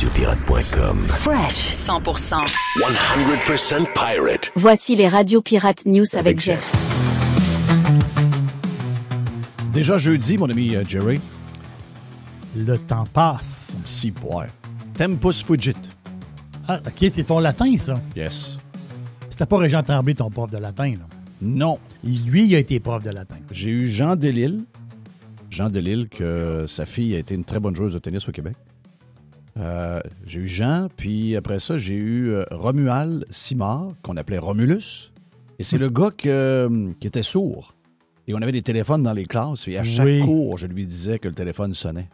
radiopirate.com. Fresh 100%. 100% pirate. Voici les Radio Pirate News avec Jeff. Déjà jeudi, mon ami Jerry. Le temps passe. Si, boire. Tempus fugit. Ah, OK, c'est ton latin, ça. Yes. C'était pas Régent Tremblay, ton prof de latin, là. Non. Lui, il a été prof de latin. J'ai eu Jean Delisle. Jean Delisle, que sa fille a été une très bonne joueuse de tennis au Québec. J'ai eu Jean, puis après ça, j'ai eu Romuald Simard, qu'on appelait Romulus. Et c'est le gars qui était sourd. Et on avait des téléphones dans les classes, et à chaque cours, je lui disais que le téléphone sonnait.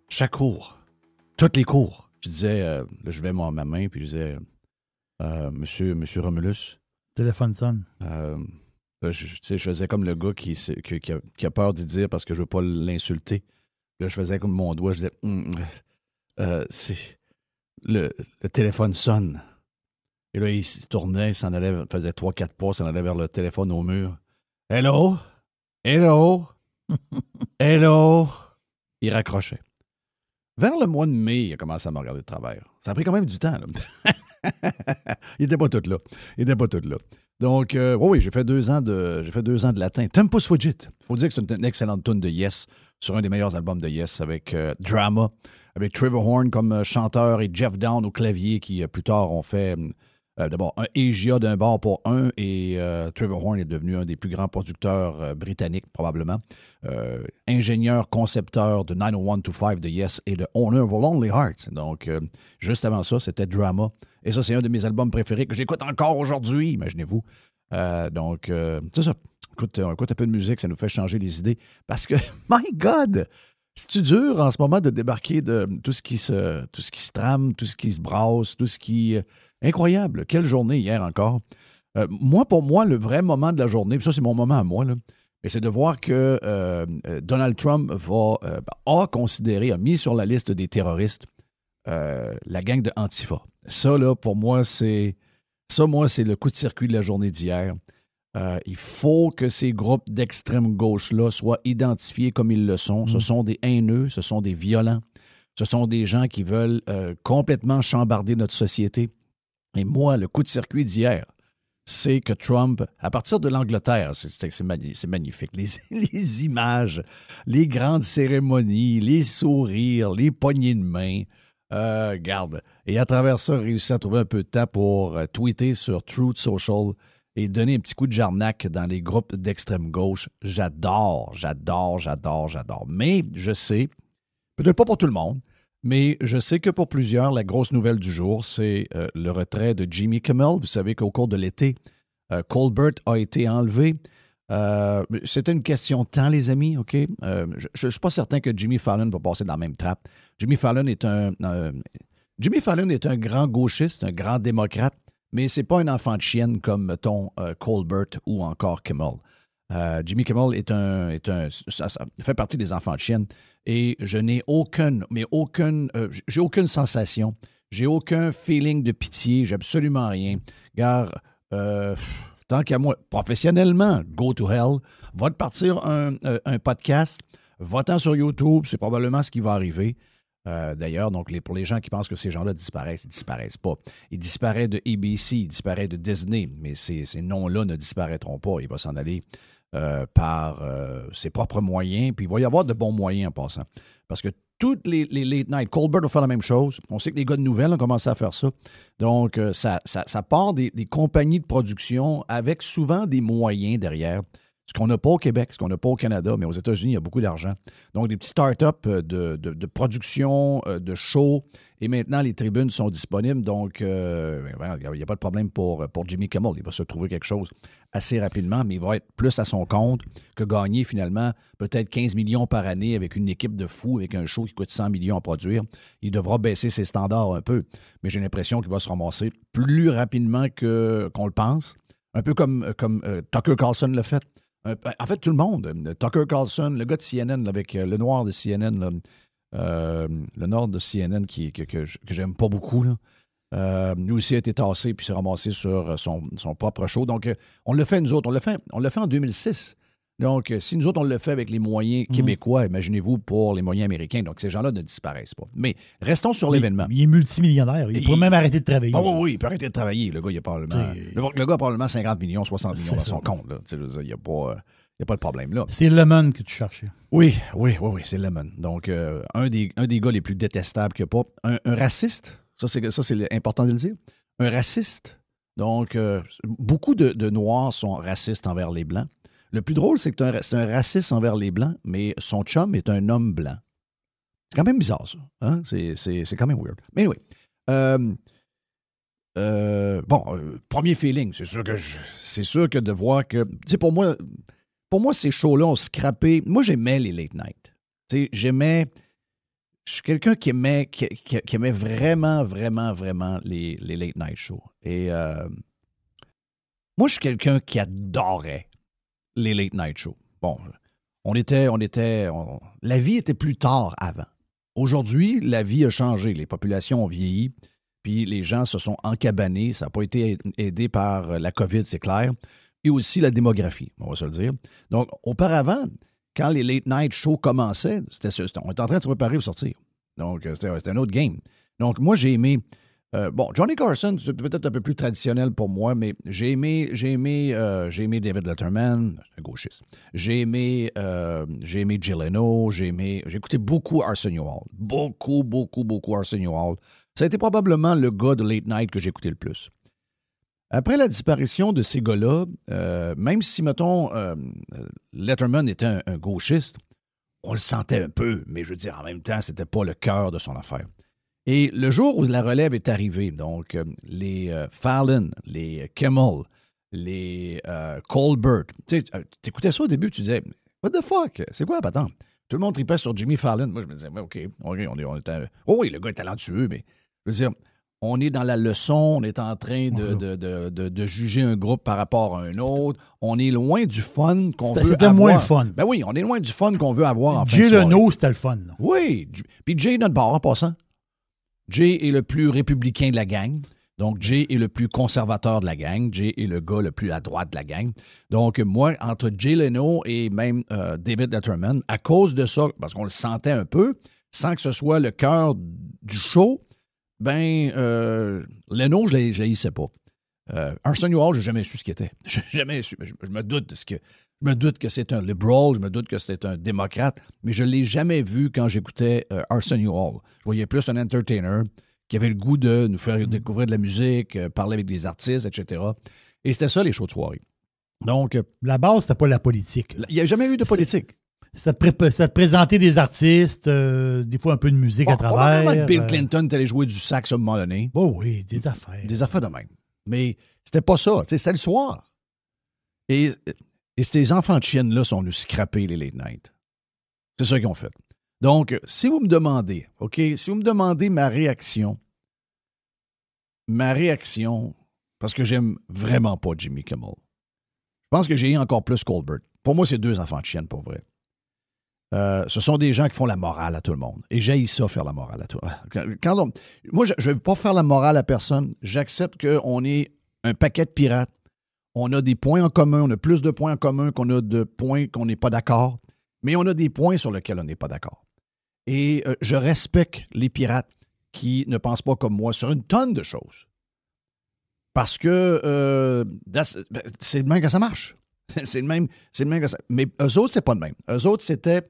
Chaque cours. Toutes les cours. Je disais, là, je levais ma main, puis je disais, Monsieur Romulus. Téléphone sonne. Je faisais comme le gars qui a peur d'y dire parce que je veux pas l'insulter. Là, je faisais comme mon doigt, je disais, c'est le téléphone sonne. Et là, il se tournait, il s'en allait, faisait 3-4 pas, s'en allait vers le téléphone au mur. Hello? Hello? Hello? Il raccrochait. Vers le mois de mai, il a commencé à me regarder de travers. Ça a pris quand même du temps, là. Il n'était pas tout là. Donc, oui, j'ai fait 2 ans de latin. Tempus fugit. Il faut dire que c'est une excellente tune de Yes, sur un des meilleurs albums de Yes, avec Drama, avec Trevor Horn comme chanteur et Jeff Downe au clavier, qui plus tard ont fait d'abord un EGA d'un bord pour un, et Trevor Horn est devenu un des plus grands producteurs britanniques, probablement. Ingénieur, concepteur de 90125 de Yes et de Owner of a Lonely Heart. Donc, juste avant ça, c'était Drama. Et ça, c'est un de mes albums préférés que j'écoute encore aujourd'hui, imaginez-vous. Donc, c'est ça. On écoute un peu de musique, ça nous fait changer les idées. Parce que, my God, c'est-tu dur en ce moment de débarquer de tout ce qui se trame, tout ce qui se brasse, tout ce qui... Incroyable. Quelle journée hier encore. Pour moi, le vrai moment de la journée, puis ça, c'est mon moment à moi, là, mais c'est de voir que Donald Trump a mis sur la liste des terroristes la gang de Antifa. Ça, là, pour moi, c'est le coup de circuit de la journée d'hier. Il faut que ces groupes d'extrême gauche-là soient identifiés comme ils le sont. Ce sont des haineux, ce sont des violents, ce sont des gens qui veulent complètement chambarder notre société. Et moi, le coup de circuit d'hier, c'est que Trump, à partir de l'Angleterre, c'est magnifique. Les images, les grandes cérémonies, les sourires, les poignées de main. Garde. Et à travers ça, réussi à trouver un peu de temps pour tweeter sur Truth Social et donner un petit coup de jarnac dans les groupes d'extrême gauche. J'adore. Mais je sais, peut-être pas pour tout le monde, mais je sais que pour plusieurs, la grosse nouvelle du jour, c'est le retrait de Jimmy Kimmel. Vous savez qu'au cours de l'été, Colbert a été enlevé. C'était une question de temps, les amis, OK? Je ne suis pas certain que Jimmy Fallon va passer dans la même trappe. Jimmy Fallon est un grand gauchiste, un grand démocrate, mais c'est pas un enfant de chienne comme, mettons, Colbert ou encore Kimmel. Jimmy Kimmel ça fait partie des enfants de chienne, et je n'ai j'ai aucune sensation, j'ai aucun feeling de pitié, j'ai absolument rien. Car, tant qu'à moi, professionnellement, go to hell, va te partir un podcast, va-t'en sur YouTube, c'est probablement ce qui va arriver. D'ailleurs, donc pour les gens qui pensent que ces gens-là disparaissent, ils ne disparaissent pas. Ils disparaissent de ABC, ils disparaissent de Disney, mais ces noms-là ne disparaîtront pas. Il va s'en aller par ses propres moyens, puis il va y avoir de bons moyens en passant. Parce que toutes les late night, Colbert va faire la même chose. On sait que les gars de nouvelles ont commencé à faire ça. Donc, ça part des compagnies de production avec souvent des moyens derrière. Ce qu'on n'a pas au Québec, ce qu'on n'a pas au Canada, mais aux États-Unis, il y a beaucoup d'argent. Donc, des petits start-up de production, de shows. Et maintenant, les tribunes sont disponibles. Donc, il n'y a pas de problème pour Jimmy Kimmel. Il va se trouver quelque chose assez rapidement, mais il va être plus à son compte que gagner finalement peut-être 15 millions par année avec une équipe de fous, avec un show qui coûte 100 millions à produire. Il devra baisser ses standards un peu. Mais j'ai l'impression qu'il va se ramasser plus rapidement qu'on le pense. Un peu comme Tucker Carlson l'a fait. En fait, tout le monde. Tucker Carlson, le gars de CNN, avec le noir de CNN, le nord de CNN que j'aime pas beaucoup. Là. Lui aussi a été tassé puis s'est ramassé sur son propre show. Donc, on l'a fait nous autres. On l'a fait en 2006. Donc, si nous autres, on le fait avec les moyens québécois, imaginez-vous pour les moyens américains. Donc, ces gens-là ne disparaissent pas. Mais restons sur l'événement. Il est multimillionnaire. Il pourrait même arrêter de travailler. Ah oui, il peut arrêter de travailler. Le gars, il a probablement, le gars a probablement 50 millions, 60 millions dans son compte. Là. Il n'y a pas de problème là. C'est Lemon que tu cherchais. Oui, c'est Lemon. Donc, un des gars les plus détestables qu'il n'y a pas. Un raciste, ça, c'est important de le dire. Un raciste. Donc, beaucoup de Noirs sont racistes envers les Blancs. Le plus drôle, c'est que c'est un raciste envers les Blancs, mais son chum est un homme blanc. C'est quand même bizarre, ça. Hein? C'est quand même weird. Mais oui. Premier feeling, c'est sûr que de voir que... Tu sais, pour moi, ces shows-là ont scrappé... Moi, j'aimais les late night. Tu sais, Je suis quelqu'un qui aimait vraiment, vraiment, vraiment les late night shows. Et moi, je suis quelqu'un qui adorait les late night shows. Bon, la vie était plus tard avant. Aujourd'hui, la vie a changé. Les populations ont vieilli, puis les gens se sont encabanés. Ça n'a pas été aidé par la COVID, c'est clair, et aussi la démographie, on va se le dire. Donc, auparavant, quand les late night shows commençaient, on était en train de se préparer pour sortir. Donc, c'était un autre game. Donc, moi, j'ai aimé... Johnny Carson, c'est peut-être un peu plus traditionnel pour moi, mais j'ai aimé David Letterman, un gauchiste. J'ai aimé Jay Leno, j'ai écouté beaucoup Arsenio Hall. Beaucoup Arsenio Hall. Ça a été probablement le gars de Late Night que j'ai écouté le plus. Après la disparition de ces gars-là, même si, mettons, Letterman était un gauchiste, on le sentait un peu, mais je veux dire, en même temps, c'était pas le cœur de son affaire. Et le jour où la relève est arrivée, donc les Fallon, les Kimmel, les Colbert, tu écoutais ça au début, tu disais « What the fuck? C'est quoi la patente? » Tout le monde tripait sur Jimmy Fallon. Moi, je me disais « OK, on était... Oh oui, le gars est talentueux, mais je veux dire, on est dans la leçon, on est en train de juger un groupe par rapport à un autre. On est loin du fun qu'on veut avoir. C'était moins le fun. Ben oui, on est loin du fun qu'on veut avoir en fin de Jay soirée. Leno, c'était le fun. Là. Oui, puis Jay est notre bord en passant. Jay est le plus républicain de la gang. Donc, Jay est le plus conservateur de la gang. Jay est le gars le plus à droite de la gang. Donc, moi, entre Jay Leno et même David Letterman, à cause de ça, parce qu'on le sentait un peu, sans que ce soit le cœur du show, Leno, je ne l'haïssais pas. Arsenio Hall, je n'ai jamais su ce qu'il était. Je n'ai jamais su. Je me doute je me doute que c'est un liberal, je me doute que c'est un démocrate, mais je ne l'ai jamais vu quand j'écoutais Arsenio Hall. Je voyais plus un entertainer qui avait le goût de nous faire découvrir de la musique, parler avec des artistes, etc. Et c'était ça, les shows de soirée. Donc, la base, c'était pas la politique. Il n'y a jamais eu de politique. C'était de présenter des artistes, des fois un peu de musique à travers. Probablement que Bill Clinton allait jouer du sax à un moment donné. Oh oui, des affaires. Des affaires de même. Mais c'était pas ça. C'était le soir. Et ces enfants de chiennes-là sont venus scraper les late night. C'est ça qu'ils ont fait. Donc, si vous me demandez, OK, si vous me demandez ma réaction, parce que j'aime vraiment pas Jimmy Kimmel. Je pense que j'ai eu encore plus Colbert. Pour moi, c'est deux enfants de chiennes, pour vrai. Ce sont des gens qui font la morale à tout le monde. Et j'haïs ça, faire la morale à tout le monde. Moi, je ne veux pas faire la morale à personne. J'accepte qu'on est un paquet de pirates. On a des points en commun. On a plus de points en commun qu'on a de points qu'on n'est pas d'accord. Mais on a des points sur lesquels on n'est pas d'accord. Et je respecte les pirates qui ne pensent pas comme moi sur une tonne de choses. Parce que c'est le même que ça marche. C'est le même que ça. Mais eux autres, c'est pas le même. Eux autres, c'était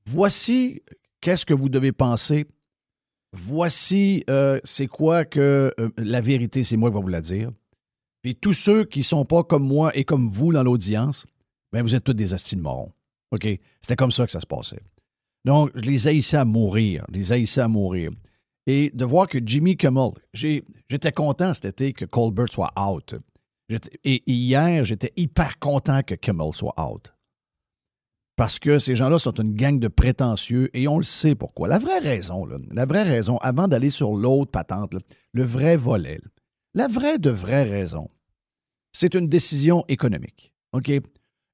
voici qu'est-ce que vous devez penser. Voici c'est quoi que la vérité, c'est moi qui vais vous la dire. Puis tous ceux qui sont pas comme moi et comme vous dans l'audience, bien, vous êtes tous des astis de morons. OK? C'était comme ça que ça se passait. Donc, je les haïssais à mourir. Et de voir que Jimmy Kimmel, j'étais content cet été que Colbert soit out. Et hier, j'étais hyper content que Kimmel soit out. Parce que ces gens-là sont une gang de prétentieux et on le sait pourquoi. La vraie raison, avant d'aller sur l'autre patente, là, le vrai volet, la vraie raison, c'est une décision économique. OK?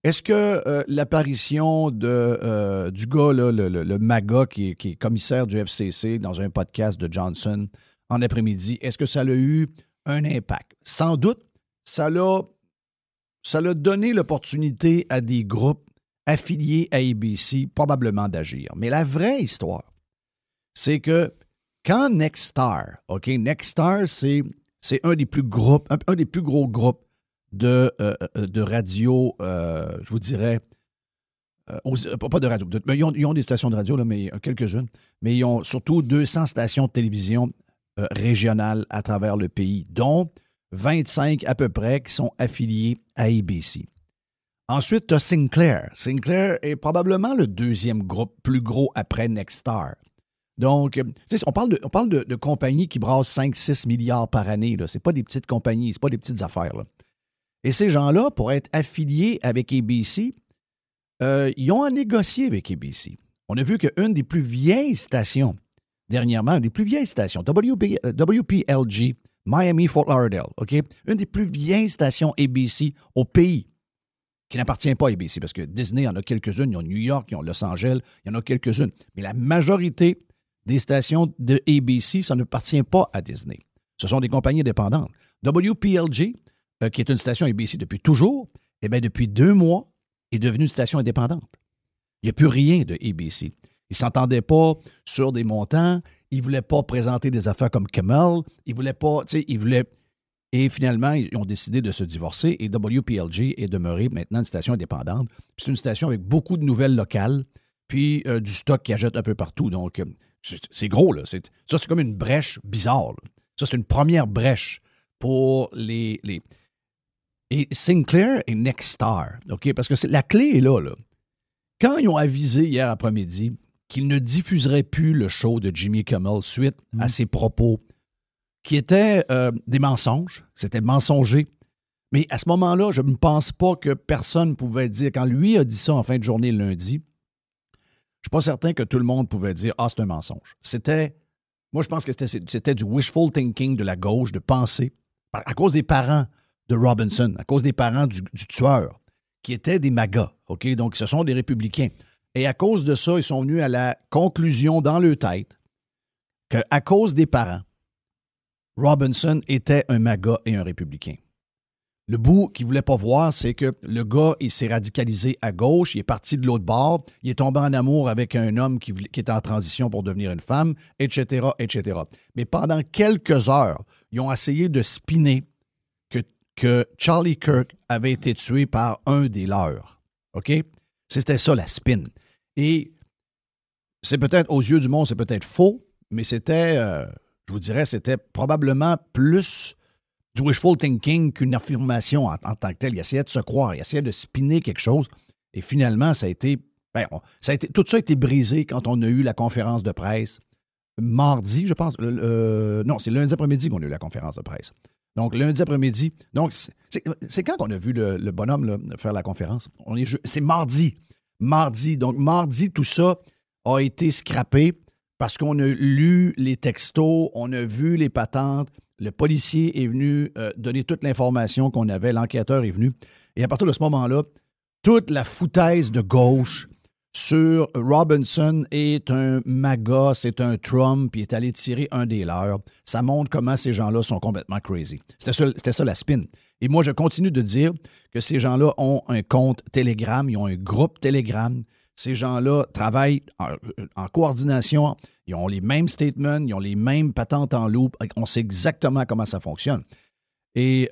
Est-ce que l'apparition du gars, là, le MAGA, qui est commissaire du FCC dans un podcast de Johnson en après-midi, est-ce que ça a eu un impact? Sans doute, ça l'a ça a donné l'opportunité à des groupes affiliés à ABC probablement d'agir. Mais la vraie histoire, c'est que quand Nexstar, OK, Nexstar, c'est un des plus gros groupes de radio, je vous dirais, pas de radio, mais ils ont des stations de radio, là, mais quelques-unes, mais ils ont surtout 200 stations de télévision régionales à travers le pays, dont 25 à peu près qui sont affiliés à ABC. Ensuite, tu as Sinclair. Sinclair est probablement le deuxième groupe plus gros après Nexstar. Donc, on parle de compagnies qui brassent 5-6 milliards par année. Ce n'est pas des petites compagnies, ce n'est pas des petites affaires. Là. Et ces gens-là, pour être affiliés avec ABC, ils ont à négocier avec ABC. On a vu qu'une des plus vieilles stations, dernièrement, une des plus vieilles stations, WPLG, Miami-Fort Lauderdale, OK? Une des plus vieilles stations ABC au pays, qui n'appartient pas à ABC, parce que Disney, il y en a quelques-unes, ils ont New York, ils ont Los Angeles, il y en a quelques-unes. Mais la majorité des stations de ABC, ça n'appartient pas à Disney. Ce sont des compagnies indépendantes. WPLG, qui est une station ABC depuis toujours, eh bien, depuis 2 mois, est devenue une station indépendante. Il n'y a plus rien de ABC. Ils ne s'entendaient pas sur des montants, ils ne voulaient pas présenter des affaires comme Kimmel, ils ne voulaient pas, Et finalement, ils ont décidé de se divorcer et WPLG est demeuré maintenant une station indépendante. Puis c'est une station avec beaucoup de nouvelles locales, puis du stock qui achète un peu partout. Donc, c'est gros, là. Ça, c'est comme une brèche bizarre. Là. Ça, c'est une première brèche pour les... Et Sinclair et Nexstar, OK? Parce que la clé est là. Quand ils ont avisé hier après-midi qu'ils ne diffuseraient plus le show de Jimmy Kimmel suite à ses propos qui étaient des mensonges, c'était mensonger. Mais à ce moment-là, je ne pense pas que personne pouvait dire, quand lui a dit ça en fin de journée lundi, je ne suis pas certain que tout le monde pouvait dire « Ah, c'est un mensonge ». Moi, je pense que c'était du wishful thinking de la gauche, de penser, à cause des parents de Robinson, à cause des parents du tueur, qui étaient des MAGA, OK? Donc, ce sont des républicains. Et à cause de ça, ils sont venus à la conclusion dans leur tête qu'à cause des parents, Robinson était un MAGA et un républicain. Le bout qu'il ne voulait pas voir, c'est que le gars, il s'est radicalisé à gauche, il est parti de l'autre bord, il est tombé en amour avec un homme qui était en transition pour devenir une femme, etc., etc. Mais pendant quelques heures, ils ont essayé de spinner que Charlie Kirk avait été tué par un des leurs. OK? C'était ça, la spin. Et c'est peut-être, aux yeux du monde, c'est peut-être faux, mais c'était, je vous dirais, c'était probablement plus du wishful thinking qu'une affirmation en tant que telle. Il essayait de se croire, il essayait de spinner quelque chose. Et finalement, tout ça a été brisé quand on a eu la conférence de presse mardi, je pense. Non, c'est lundi après-midi qu'on a eu la conférence de presse. Donc, lundi après-midi. Donc, c'est quand qu'on a vu le bonhomme là, faire la conférence? C'est mardi. Mardi. Donc, mardi, tout ça a été scrappé parce qu'on a lu les textos, on a vu les patentes. Le policier est venu donner toute l'information qu'on avait. L'enquêteur est venu. Et à partir de ce moment-là, toute la foutaise de gauche sur Robinson est un MAGA, c'est un Trump, puis il est allé tirer un des leurs. Ça montre comment ces gens-là sont complètement crazy. C'était ça la spin. Et moi, je continue de dire que ces gens-là ont un compte Telegram, ils ont un groupe Telegram. Ces gens-là travaillent en coordination, ils ont les mêmes statements, ils ont les mêmes patentes en loupe. On sait exactement comment ça fonctionne. Et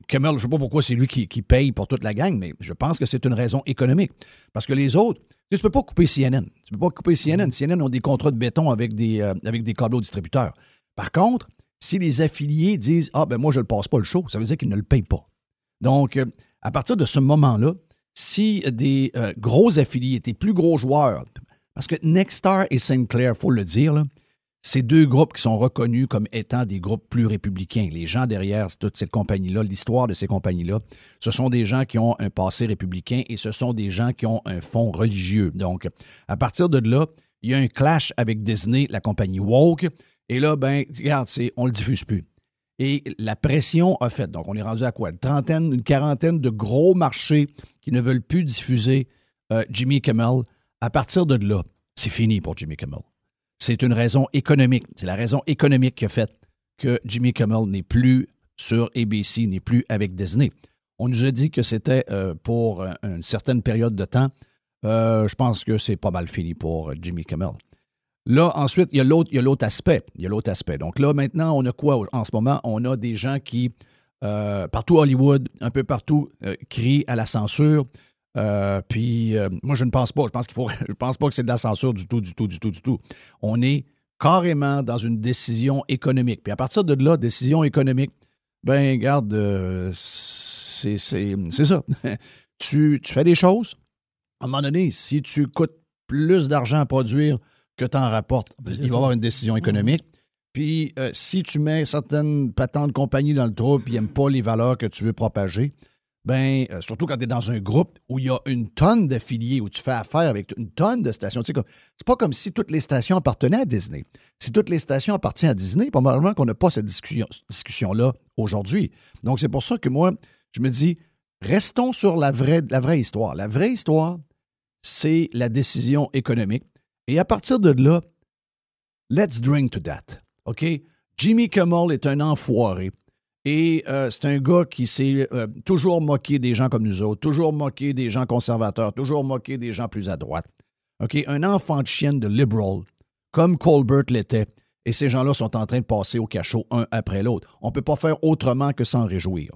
Kimmel, je ne sais pas pourquoi c'est lui qui paye pour toute la gang, mais je pense que c'est une raison économique. Parce que les autres, tu ne peux pas couper CNN. Tu ne peux pas couper CNN. CNN ont des contrats de béton avec des câbles distributeurs. Par contre, si les affiliés disent « Ah, ben moi, je ne le passe pas le show », ça veut dire qu'ils ne le payent pas. Donc, à partir de ce moment-là, si des gros affiliés, des plus gros joueurs, parce que Nexstar et Sinclair, il faut le dire, là, c'est 2 groupes qui sont reconnus comme étant des groupes plus républicains. Les gens derrière toute cette compagnie-là, l'histoire de ces compagnies-là, ce sont des gens qui ont un passé républicain et ce sont des gens qui ont un fond religieux. Donc, à partir de là, il y a un clash avec Disney, la compagnie woke, et là, ben, regarde, on ne le diffuse plus. Et la pression a fait, donc on est rendu à quoi? Une quarantaine de gros marchés qui ne veulent plus diffuser Jimmy Kimmel. À partir de là, c'est fini pour Jimmy Kimmel. C'est une raison économique. C'est la raison économique qui a fait que Jimmy Kimmel n'est plus sur ABC, n'est plus avec Disney. On nous a dit que c'était pour une certaine période de temps. Je pense que c'est pas mal fini pour Jimmy Kimmel. Là, ensuite, il y a l'autre aspect. Donc là, maintenant, on a quoi en ce moment? On a des gens qui, partout à Hollywood, un peu partout, crient à la censure. Puis moi, je ne pense pas. Je pense pas que c'est de la censure du tout. On est carrément dans une décision économique. Puis à partir de là, décision économique, ben, regarde, c'est ça. Tu fais des choses. À un moment donné, si tu coûtes plus d'argent à produire que tu en rapportes, il va y avoir une décision économique. Puis, si tu mets certaines patentes compagnies dans le trou et ils n'aiment pas les valeurs que tu veux propager, bien, surtout quand tu es dans un groupe où il y a une tonne d'affiliés, où tu fais affaire avec une tonne de stations. Tu sais, c'est pas comme si toutes les stations appartenaient à Disney. Si toutes les stations appartiennent à Disney, probablement qu'on n'a pas cette discussion-là aujourd'hui. Donc, c'est pour ça que moi, je me dis, restons sur la vraie histoire. La vraie histoire, c'est la décision économique. Et à partir de là, let's drink to that. OK? Jimmy Kimmel est un enfoiré. Et c'est un gars qui s'est toujours moqué des gens comme nous autres, toujours moqué des gens conservateurs, toujours moqué des gens plus à droite. OK? Un enfant de chienne de liberal, comme Colbert l'était. Et ces gens-là sont en train de passer au cachot un après l'autre. On ne peut pas faire autrement que s'en réjouir.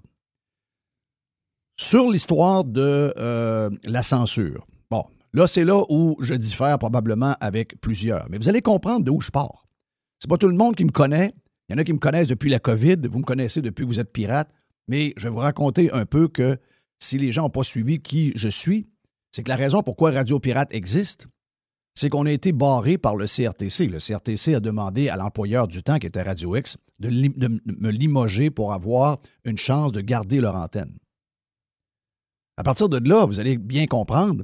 Sur l'histoire de la censure, bon, là, c'est là où je diffère probablement avec plusieurs. Mais vous allez comprendre d'où je pars. C'est pas tout le monde qui me connaît. Il y en a qui me connaissent depuis la COVID. Vous me connaissez depuis que vous êtes pirate. Mais je vais vous raconter un peu que si les gens n'ont pas suivi qui je suis, c'est que la raison pourquoi Radio Pirate existe, c'est qu'on a été barré par le CRTC. Le CRTC a demandé à l'employeur du temps, qui était Radio X, de me limoger pour avoir une chance de garder leur antenne. À partir de là, vous allez bien comprendre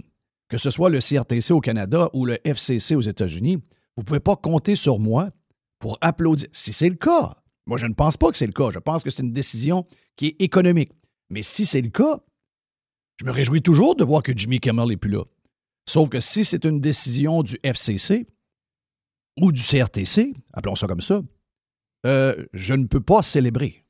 que ce soit le CRTC au Canada ou le FCC aux États-Unis, vous ne pouvez pas compter sur moi pour applaudir. Si c'est le cas, moi je ne pense pas que c'est le cas. Je pense que c'est une décision qui est économique. Mais si c'est le cas, je me réjouis toujours de voir que Jimmy Kimmel n'est plus là. Sauf que si c'est une décision du FCC ou du CRTC, appelons ça comme ça, je ne peux pas célébrer.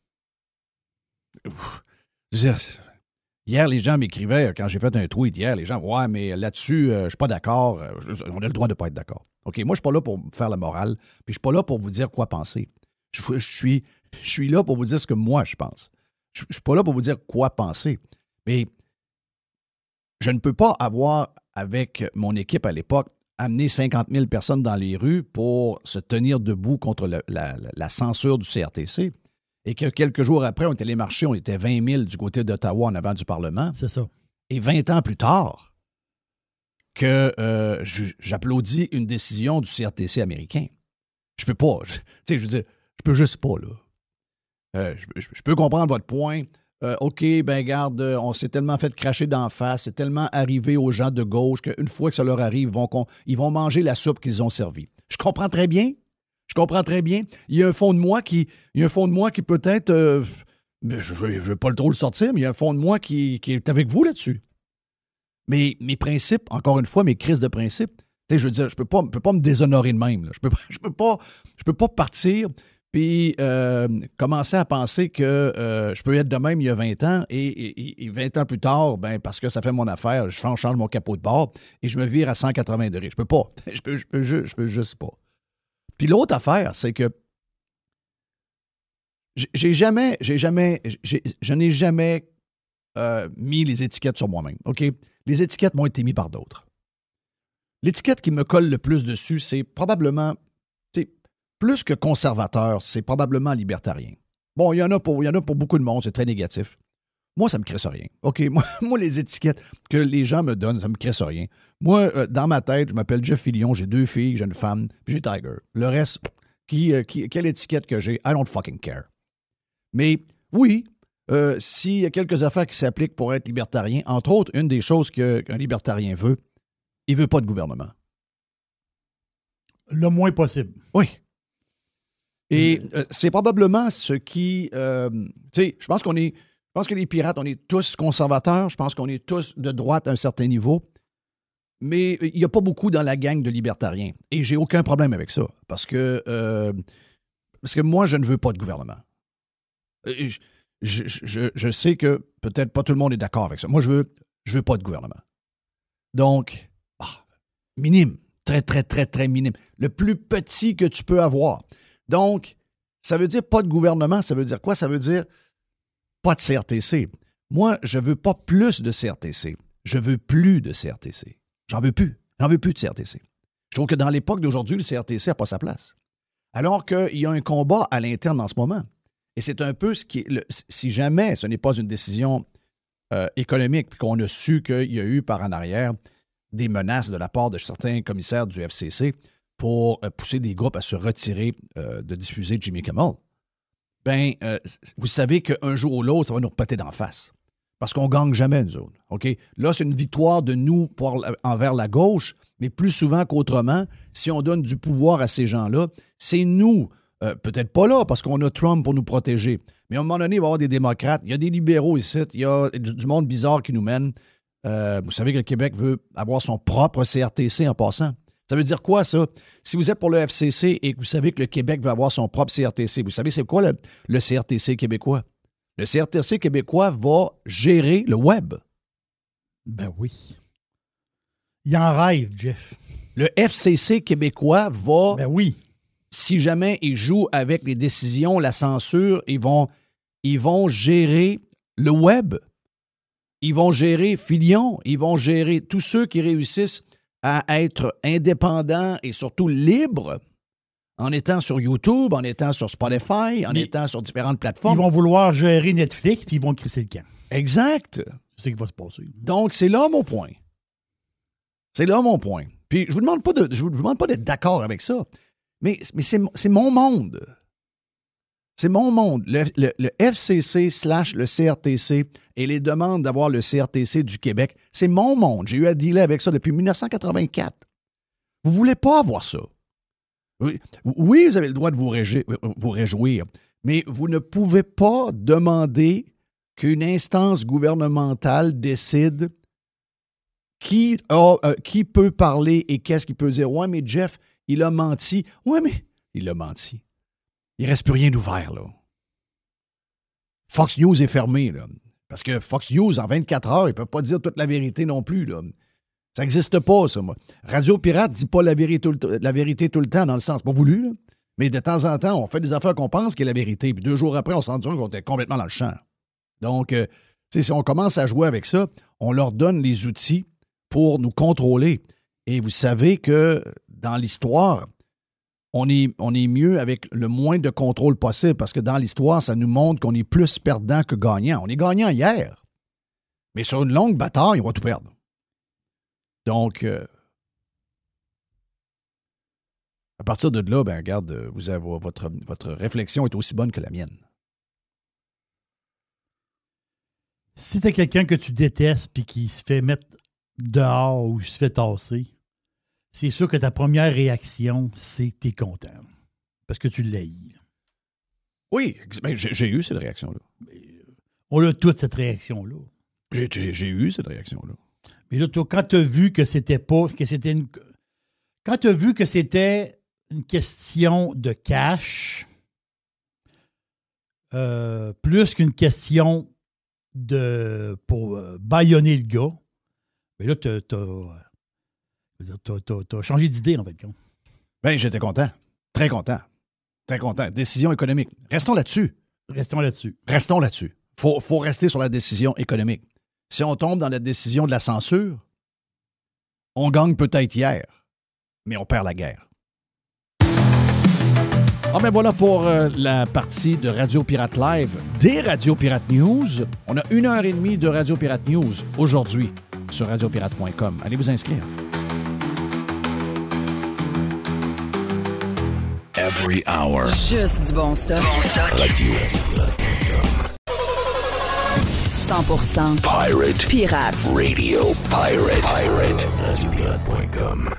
Hier, les gens m'écrivaient, quand j'ai fait un tweet hier, les gens, ouais, mais là-dessus, je ne suis pas d'accord. On a le droit de ne pas être d'accord. OK, moi, je ne suis pas là pour faire la morale, puis je ne suis pas là pour vous dire quoi penser. Je suis là pour vous dire ce que moi, je pense. Je ne suis pas là pour vous dire quoi penser. Mais je ne peux pas avoir, avec mon équipe à l'époque, amené 50 000 personnes dans les rues pour se tenir debout contre la censure du CRTC. Et que quelques jours après, on était allé marcher, on était 20 000 du côté d'Ottawa en avant du Parlement. C'est ça. Et 20 ans plus tard, que j'applaudis une décision du CRTC américain. Je peux pas. Je veux dire, je peux juste pas, là. Je peux comprendre votre point. OK, ben garde, on s'est tellement fait cracher d'en face, c'est tellement arrivé aux gens de gauche qu'une fois que ça leur arrive, ils vont manger la soupe qu'ils ont servie. Je comprends très bien. Il y a un fond de moi qui peut-être, je ne veux pas trop le sortir, mais il y a un fond de moi qui est avec vous là-dessus. Mais mes principes, encore une fois, mes crises de principes, je veux dire, je peux pas me déshonorer de même. Là. Je peux pas partir puis commencer à penser que je peux être de même il y a 20 ans et 20 ans plus tard, ben parce que ça fait mon affaire, je change mon capot de bord et je me vire à 180 degrés. Je peux pas. Je peux juste pas. Puis l'autre affaire, c'est que je n'ai jamais mis les étiquettes sur moi-même. OK? Les étiquettes m'ont été mises par d'autres. L'étiquette qui me colle le plus dessus, c'est probablement, plus que conservateur, c'est probablement libertarien. Bon, il y en a pour beaucoup de monde, c'est très négatif. Moi, ça me crisse rien. OK? Moi, les étiquettes que les gens me donnent, ça me crisse rien. Moi, dans ma tête, je m'appelle Jeff Fillion, j'ai 2 filles, j'ai une femme, puis j'ai Tiger. Le reste, quelle étiquette que j'ai, I don't fucking care. Mais oui, s'il y a quelques affaires qui s'appliquent pour être libertarien, entre autres, une des choses qu'un libertarien veut, il ne veut pas de gouvernement. Le moins possible. Oui. Et c'est probablement ce qui... je pense que les pirates, on est tous conservateurs. Je pense qu'on est tous de droite à un certain niveau. Mais il n'y a pas beaucoup dans la gang de libertariens. Et j'ai aucun problème avec ça. Parce que moi, je ne veux pas de gouvernement. je sais que peut-être pas tout le monde est d'accord avec ça. Moi, je veux pas de gouvernement. Donc, minime. Très, très, très, très minime. Le plus petit que tu peux avoir. Donc, ça veut dire pas de gouvernement. Ça veut dire quoi? Ça veut dire pas de CRTC. Moi, je veux pas plus de CRTC. Je veux plus de CRTC. J'en veux plus. J'en veux plus de CRTC. Je trouve que dans l'époque d'aujourd'hui, le CRTC n'a pas sa place. Alors qu'il y a un combat à l'interne en ce moment. Et c'est un peu ce qui est... si jamais ce n'est pas une décision économique, puis qu'on a su qu'il y a eu par en arrière des menaces de la part de certains commissaires du FCC pour pousser des groupes à se retirer de diffuser Jimmy Kimmel, vous savez qu'un jour ou l'autre, ça va nous repéter d'en face. Parce qu'on ne gagne jamais, nous autres. OK? Là, c'est une victoire de nous envers la gauche, mais plus souvent qu'autrement, si on donne du pouvoir à ces gens-là, c'est nous, peut-être pas là, parce qu'on a Trump pour nous protéger, mais à un moment donné, il va y avoir des démocrates, il y a des libéraux ici, il y a du monde bizarre qui nous mène. Vous savez que le Québec veut avoir son propre CRTC en passant. Ça veut dire quoi, ça? Si vous êtes pour le FCC et que vous savez que le Québec veut avoir son propre CRTC, vous savez c'est quoi le CRTC québécois? Le CRTC québécois va gérer le web. Ben oui. Il en rêve, Jeff. Le FCC québécois va... Ben oui. Si jamais ils jouent avec les décisions, la censure, ils vont gérer le web. Ils vont gérer Filion. Ils vont gérer tous ceux qui réussissent à être indépendants et surtout libres en étant sur YouTube, en étant sur Spotify, en étant sur différentes plateformes. Ils vont vouloir gérer Netflix puis ils vont crisser le camp. Exact. C'est ce qui va se passer. Donc, c'est là mon point. C'est là mon point. Puis, je vous demande pas d'être d'accord avec ça, mais c'est mon monde. C'est mon monde. Le FCC / le CRTC et les demandes d'avoir le CRTC du Québec, c'est mon monde. J'ai eu à dealer avec ça depuis 1984. Vous ne voulez pas avoir ça. Oui, vous avez le droit de vous réjouir, mais vous ne pouvez pas demander qu'une instance gouvernementale décide qui peut parler et qu'est-ce qu'il peut dire. Ouais, mais Jeff, il a menti. Ouais, mais il a menti. Il ne reste plus rien d'ouvert, là. Fox News est fermé, là. Parce que Fox News, en 24 heures, ils ne peuvent pas dire toute la vérité non plus, là. Ça n'existe pas, ça, moi. Radio Pirate ne dit pas la vérité tout le temps, dans le sens, pas voulu, là. Mais de temps en temps, on fait des affaires qu'on pense qu'est la vérité, puis 2 jours après, on s'en dit qu'on était complètement dans le champ. Donc, si on commence à jouer avec ça, on leur donne les outils pour nous contrôler. Et vous savez que dans l'histoire, on est mieux avec le moins de contrôle possible parce que dans l'histoire, ça nous montre qu'on est plus perdant que gagnant. On est gagnant hier, mais sur une longue bataille, on va tout perdre. Donc, à partir de là, regarde, vous avez, votre réflexion est aussi bonne que la mienne. Si tu as quelqu'un que tu détestes puis qui se fait mettre dehors ou se fait tasser, c'est sûr que ta première réaction, c'est que tu es content. Parce que tu l'haïs. Oui, j'ai eu cette réaction-là. On a toute cette réaction-là. J'ai eu cette réaction-là. Mais là, toi, quand tu as vu que c'était pas. Quand tu as vu que c'était une question de cash, plus qu'une question pour bâillonner le gars, mais là, t'as changé d'idée, en fait. Bien, j'étais content. Très content. Très content. Décision économique. Restons là-dessus. Faut rester sur la décision économique. Si on tombe dans la décision de la censure, on gagne peut-être hier, mais on perd la guerre. Voilà pour la partie de Radio Pirate Live des Radio Pirate News. On a 1h30 de Radio Pirate News aujourd'hui sur radiopirate.com. Allez vous inscrire. Every hour. Juste du bon stock. Radio-Pirate.com. 100% Pirate. Pirate. Radio Pirate. Radio-Pirate.com.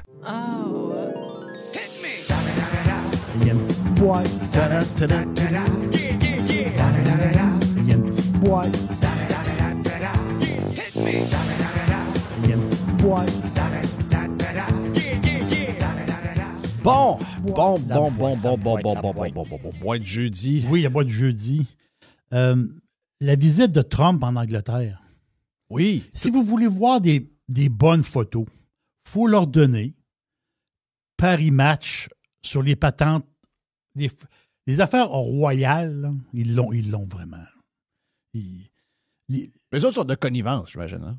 Il y a une petite boîte. Il y a une petite boîte. Il y a une petite boîte. Bon. Boîte jeudi. Oui, la boîte jeudi. la visite de Trump en Angleterre. Oui. Si vous voulez voir des bonnes photos, il faut leur donner Paris Match sur les patentes. Les affaires royales, là, ils l'ont vraiment. Les autres sont de connivence, j'imagine. Hein?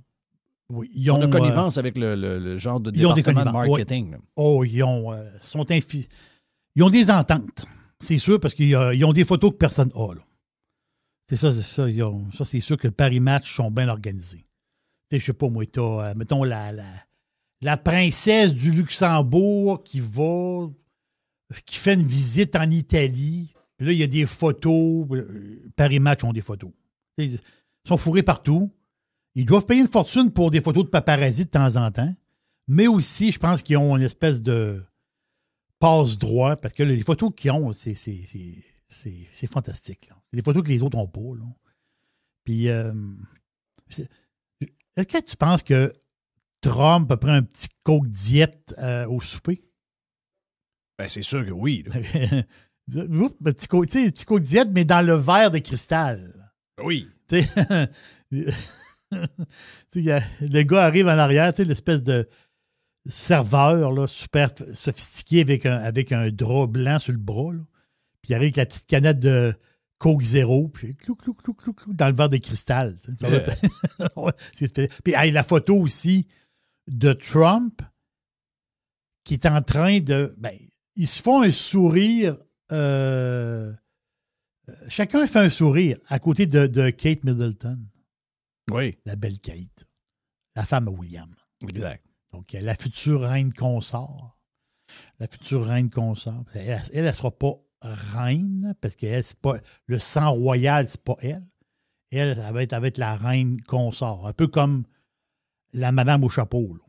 Oui, ils ont de connivence avec le genre de département de marketing. Ouais. Oh, ils ont des ententes. C'est sûr, parce qu'ils ont des photos que personne n'a. Là. C'est ça. Ça, c'est sûr que le Paris Match sont bien organisés. Je sais pas, moi, mettons la princesse du Luxembourg qui fait une visite en Italie. Puis là, il y a des photos. Paris Match ont des photos. Ils sont fourrés partout. Ils doivent payer une fortune pour des photos de paparazzi de temps en temps. Mais aussi, je pense qu'ils ont une espèce de passe-droit. Parce que là, les photos qu'ils ont, c'est fantastique. Là. C'est des photos que les autres n'ont pas. Là. Puis, est-ce que tu penses que Trump a pris un petit coke diète au souper? Ben, c'est sûr que oui. Un petit coke diète, mais dans le verre de cristal. Oui. Le gars arrive en arrière, l'espèce de serveur là, super sophistiqué avec un drap blanc sur le bras. Là. Puis il arrive avec la petite canette de Coke Zéro, puis clou, dans le verre de cristal. Puis la photo aussi de Trump qui est en train de... Ben, ils se font un sourire... chacun fait un sourire à côté de Kate Middleton. Oui. La belle Kate. La femme à William. Exact. Donc, la future reine consort. Elle ne sera pas reine parce qu'elle, c'est pas... Le sang royal, c'est pas elle. Elle va être la reine consort. Un peu comme la madame au chapeau. Là.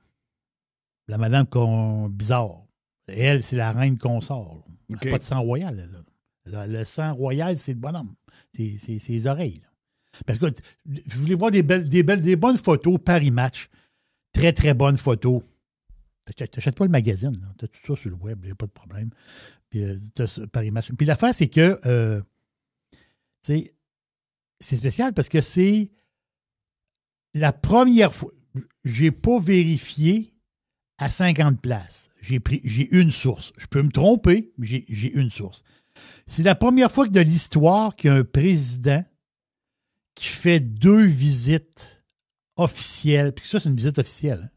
La madame bizarre. Elle, c'est la reine consort. Elle n'a pas de sang royal. Là. Le sang royal, c'est le bonhomme. C'est ses oreilles. Là. Parce que je voulais voir des bonnes photos Paris Match. Très, très bonnes photos. T'achètes pas le magazine. Tu as tout ça sur le web. Il n'y a pas de problème. Puis Paris Match. Puis l'affaire, c'est que c'est spécial parce que c'est la première fois. J'ai pas vérifié à 50 places. J'ai une source. Je peux me tromper, mais j'ai une source. C'est la première fois que de l'histoire qu'il y a un président qui fait 2 visites officielles, puis ça, c'est une visite officielle,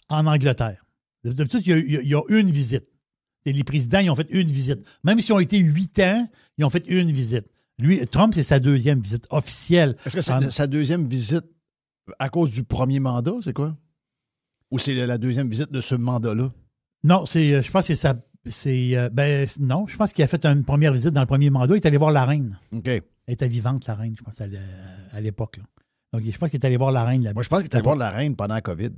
en Angleterre. D'habitude, il y a une visite. Et les présidents, ils ont fait une visite. Même s'ils ont été 8 ans, ils ont fait une visite. Lui, Trump, c'est sa 2e visite officielle. Est-ce que c'est sa 2e visite à cause du premier mandat, c'est quoi? Ou c'est la 2e visite de ce mandat-là? Non, je pense que c'est non, je pense qu'il a fait une première visite dans le premier mandat. Il est allé voir la reine. OK. Elle était vivante, la reine, je pense, à l'époque. Là. Donc, je pense qu'il est allé voir la reine là-bas. Moi, je pense qu'il est allé voir la reine pendant la COVID.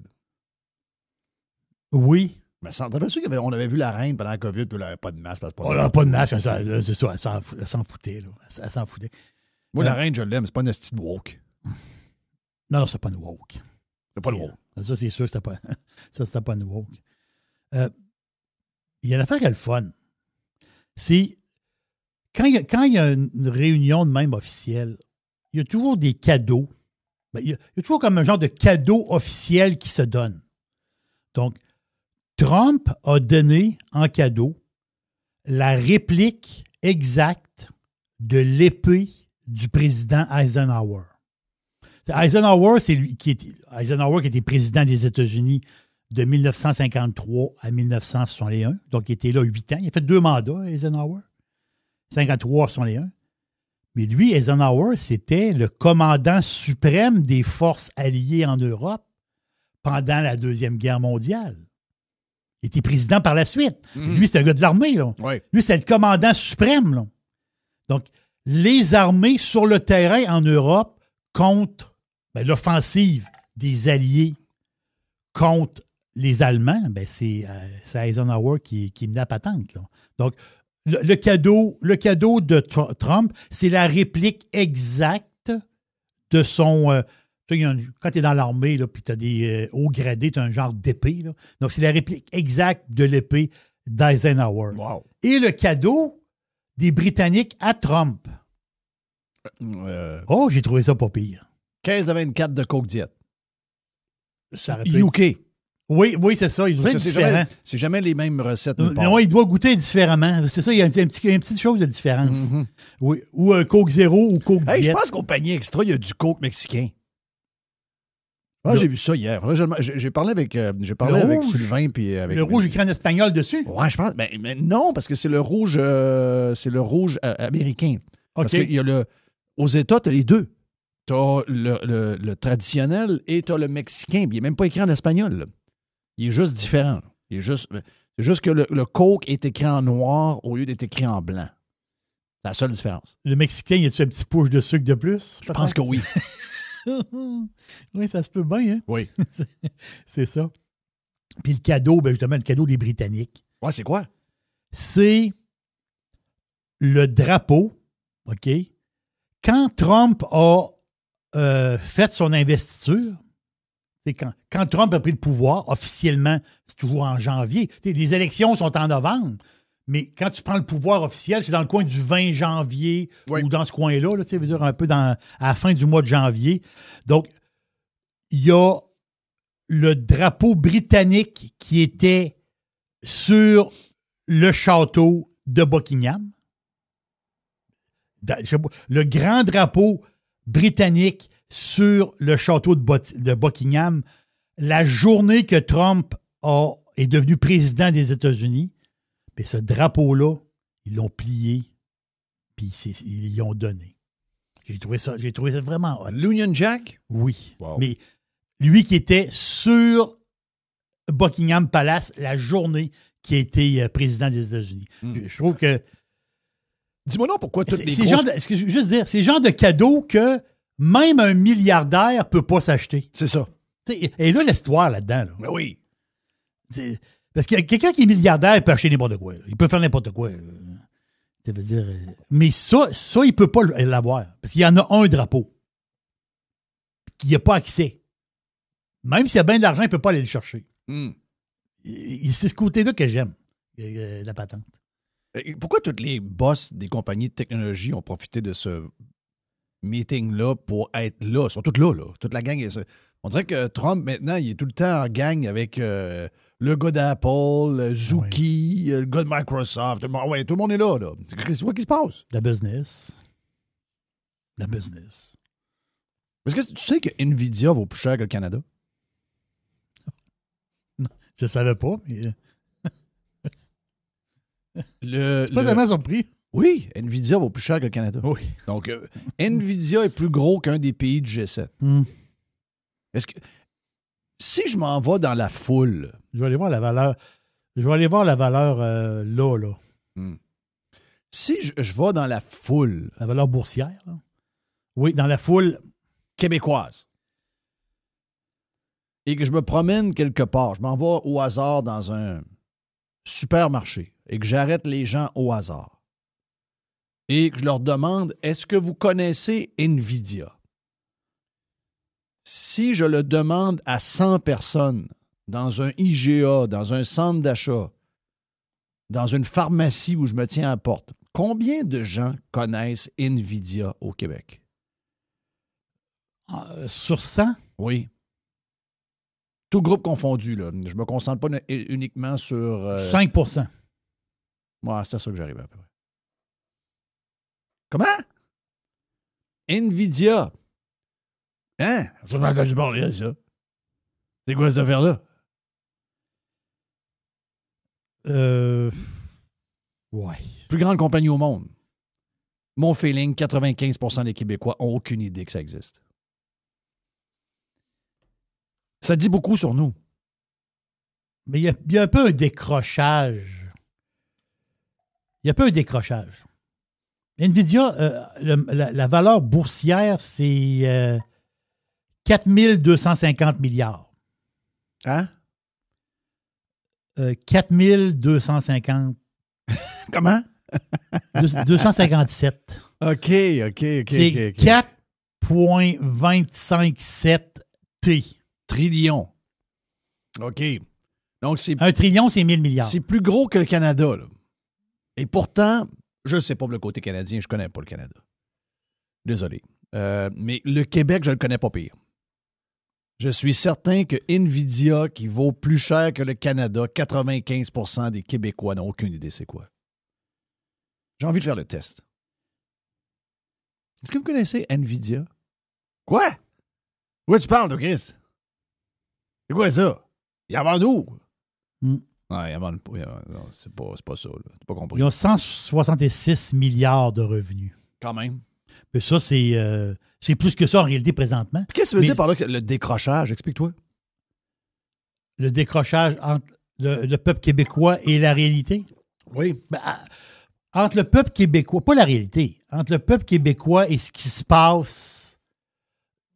Oui. Mais t'as sûr qu'on avait vu la reine pendant la COVID, puis elle n'avait pas de masque. Elle n'a pas de masque, c'est ça. Elle s'en foutait. Là. Elle s'en foutait. Moi, la reine, je l'aime, c'est pas une hostie de woke. Non, c'est pas une woke. C'est pas le woke. Ça, c'est sûr que c'était pas une woke. Il y a une affaire qui est le fun. C'est quand il y a une réunion de même officielle, il y a toujours des cadeaux. Il y a toujours comme un genre de cadeau officiel qui se donne. Donc, Trump a donné en cadeau la réplique exacte de l'épée du président Eisenhower. Eisenhower, c'est lui qui était président des États-Unis de 1953 à 1961. Donc, il était là 8 ans. Il a fait 2 mandats, Eisenhower. 53 à 61. Mais lui, Eisenhower, c'était le commandant suprême des forces alliées en Europe pendant la Deuxième Guerre mondiale. Il était président par la suite. Lui, c'est un gars de l'armée. Là. Ouais. Lui, c'est le commandant suprême. Là. Donc, les armées sur le terrain en Europe contre l'offensive des Alliés contre les Allemands, c'est Eisenhower qui menait la patente. Là. Donc, le cadeau de Trump, c'est la réplique exacte de son... quand tu es dans l'armée, puis tu as des hauts gradés, tu as un genre d'épée. Là. Donc, c'est la réplique exacte de l'épée d'Eisenhower. Wow. Et le cadeau des Britanniques à Trump. Oh, j'ai trouvé ça pas pire. 15 à 24 de Coke Diet. Ça aurait pu être- UK. Oui, c'est ça. Il doit être différent. C'est jamais les mêmes recettes. nulle part. Non, il doit goûter différemment. C'est ça, il y a une petite chose de différence. Mhm. Oui. Ou un Coke Zéro ou Coke Hey, je Diet. pense qu'au panier extra, il y a du Coke mexicain. Ah, Le- j'ai vu ça hier. J'ai parlé avec, rouge. Sylvain. Puis avec Le rouge écrit en espagnol dessus. Ouais, je pense. Mais non, parce que c'est le rouge, américain. Parce OK. qu'il y a aux États, tu as les deux. Tu as le traditionnel et tu as le mexicain. Puis il n'est même pas écrit en espagnol. Là. Il est juste différent. C'est juste que le Coke est écrit en noir au lieu d'être écrit en blanc. C'est la seule différence. Le Mexicain, y a-tu un petit push de sucre de plus? Je pense que oui. Oui, ça se peut bien, hein? Oui. C'est ça. Puis le cadeau, ben justement, le cadeau des Britanniques, Ouais, c'est quoi? c'est le drapeau, OK? Quand Trump a fait son investiture, c'est quand Trump a pris le pouvoir, officiellement, c'est toujours en janvier. T'sais, les élections sont en novembre, mais quand tu prends le pouvoir officiel, c'est dans le coin du 20 janvier Oui. ou dans ce coin-là, là, veut dire un peu à la fin du mois de janvier. Donc, il y a le drapeau britannique qui était sur le château de Buckingham. Le grand drapeau britannique sur le château de Buckingham, la journée que Trump est devenu président des États-Unis, mais ce drapeau-là, ils l'ont plié, puis ils l'y ont donné. J'ai trouvé ça vraiment hot. L'Union Jack? Oui. Wow. Mais lui qui était sur Buckingham Palace la journée qui a été président des États-Unis. Je trouve que Dis-moi non pourquoi toutes les c'est grosses... juste dire, c'est le genre de cadeau que même un milliardaire ne peut pas s'acheter. C'est ça. T'sais, et là, l'histoire là-dedans. Là. Ben oui. Parce que quelqu'un qui est milliardaire, il peut acheter n'importe quoi. Il peut faire n'importe quoi. Ça veut dire, mais ça, il ne peut pas l'avoir. Parce qu'il y en a un drapeau. Qu'il n'y a pas accès. Même s'il y a bien de l'argent, il ne peut pas aller le chercher. C'est ce côté-là que j'aime, la patente. Pourquoi tous les boss des compagnies de technologie ont profité de ce meeting-là pour être là? Ils sont tous là. Toute la gang. On dirait que Trump, maintenant, il est tout le temps en gang avec le gars d'Apple, Zuki, le gars de Microsoft. Ouais, tout le monde est là. C'est quoi qui se passe? La business. Est-ce que tu sais que Nvidia vaut plus cher que le Canada? Je ne savais pas, mais Je suis pas tellement surpris. Oui, Nvidia vaut plus cher que le Canada. Oui. Donc, Nvidia est plus gros qu'un des pays du G7. Est-ce que si je m'en vais dans la foule... Je vais aller voir la valeur. Là. Si je vais dans la foule... La valeur boursière. Là. Oui, dans la foule québécoise et que je me promène quelque part, je m'en vais au hasard dans un supermarché et que j'arrête les gens au hasard et que je leur demande « Est-ce que vous connaissez Nvidia? » Si je le demande à 100 personnes dans un IGA, dans un centre d'achat, dans une pharmacie où je me tiens à la porte, combien de gens connaissent Nvidia au Québec? Sur 100? Oui. Tout groupe confondu, là. Je me concentre pas uniquement sur... 5 Ouais, c'est à ça que j'arrive à peu près. Comment? Nvidia. Hein? Je m'ai entendu parler de ça. C'est quoi cette affaire-là? Ouais. Plus grande compagnie au monde. Mon feeling, 95% des Québécois n'ont aucune idée que ça existe. Ça dit beaucoup sur nous. Mais il y a un peu un décrochage. Nvidia, la valeur boursière, c'est 4 250 milliards. Hein? 4 250. Comment? 257. OK. C'est 4,257 T. Trillion. OK. Donc, c'est 1 trillion, c'est 1000 milliards. C'est plus gros que le Canada, là. Et pourtant, je ne sais pas pour le côté canadien, je ne connais pas le Canada. Désolé. Mais le Québec, je ne le connais pas pire. Je suis certain que Nvidia, qui vaut plus cher que le Canada, 95% des Québécois n'ont aucune idée c'est quoi. J'ai envie de faire le test. Est-ce que vous connaissez Nvidia? Quoi? Quoi tu parles, toi, Chris? C'est quoi ça? Il y en vend où? Non, il y en vend pas. Non, c'est pas ça. T'as pas compris. Ils ont 166 milliards de revenus. Quand même. Mais ça, c'est plus que ça en réalité présentement. Puis qu'est-ce que tu veux dire par là, le décrochage? Explique-toi. Le décrochage entre le peuple québécois et la réalité? Oui. Ben, entre le peuple québécois, pas la réalité, entre le peuple québécois et ce qui se passe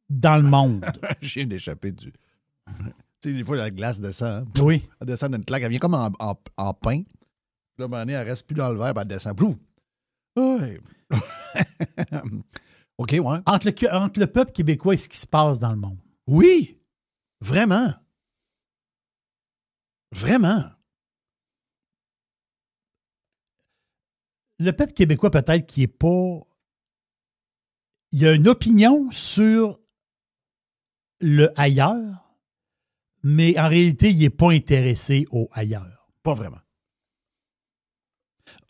dans le monde. Je viens d'échapper du... Tu sais, des fois, la glace descend. Hein? Oui. Elle descend d'une claque. Elle vient comme en pain. Là, à un moment donné, elle reste plus dans le verre, puis elle descend. Plouf! Oui. OK, ouais. Entre le peuple québécois et ce qui se passe dans le monde. Oui! Vraiment. Vraiment. Le peuple québécois, peut-être, qui est pas... Il a une opinion sur le ailleurs, mais en réalité, il n'est pas intéressé au ailleurs. Pas vraiment.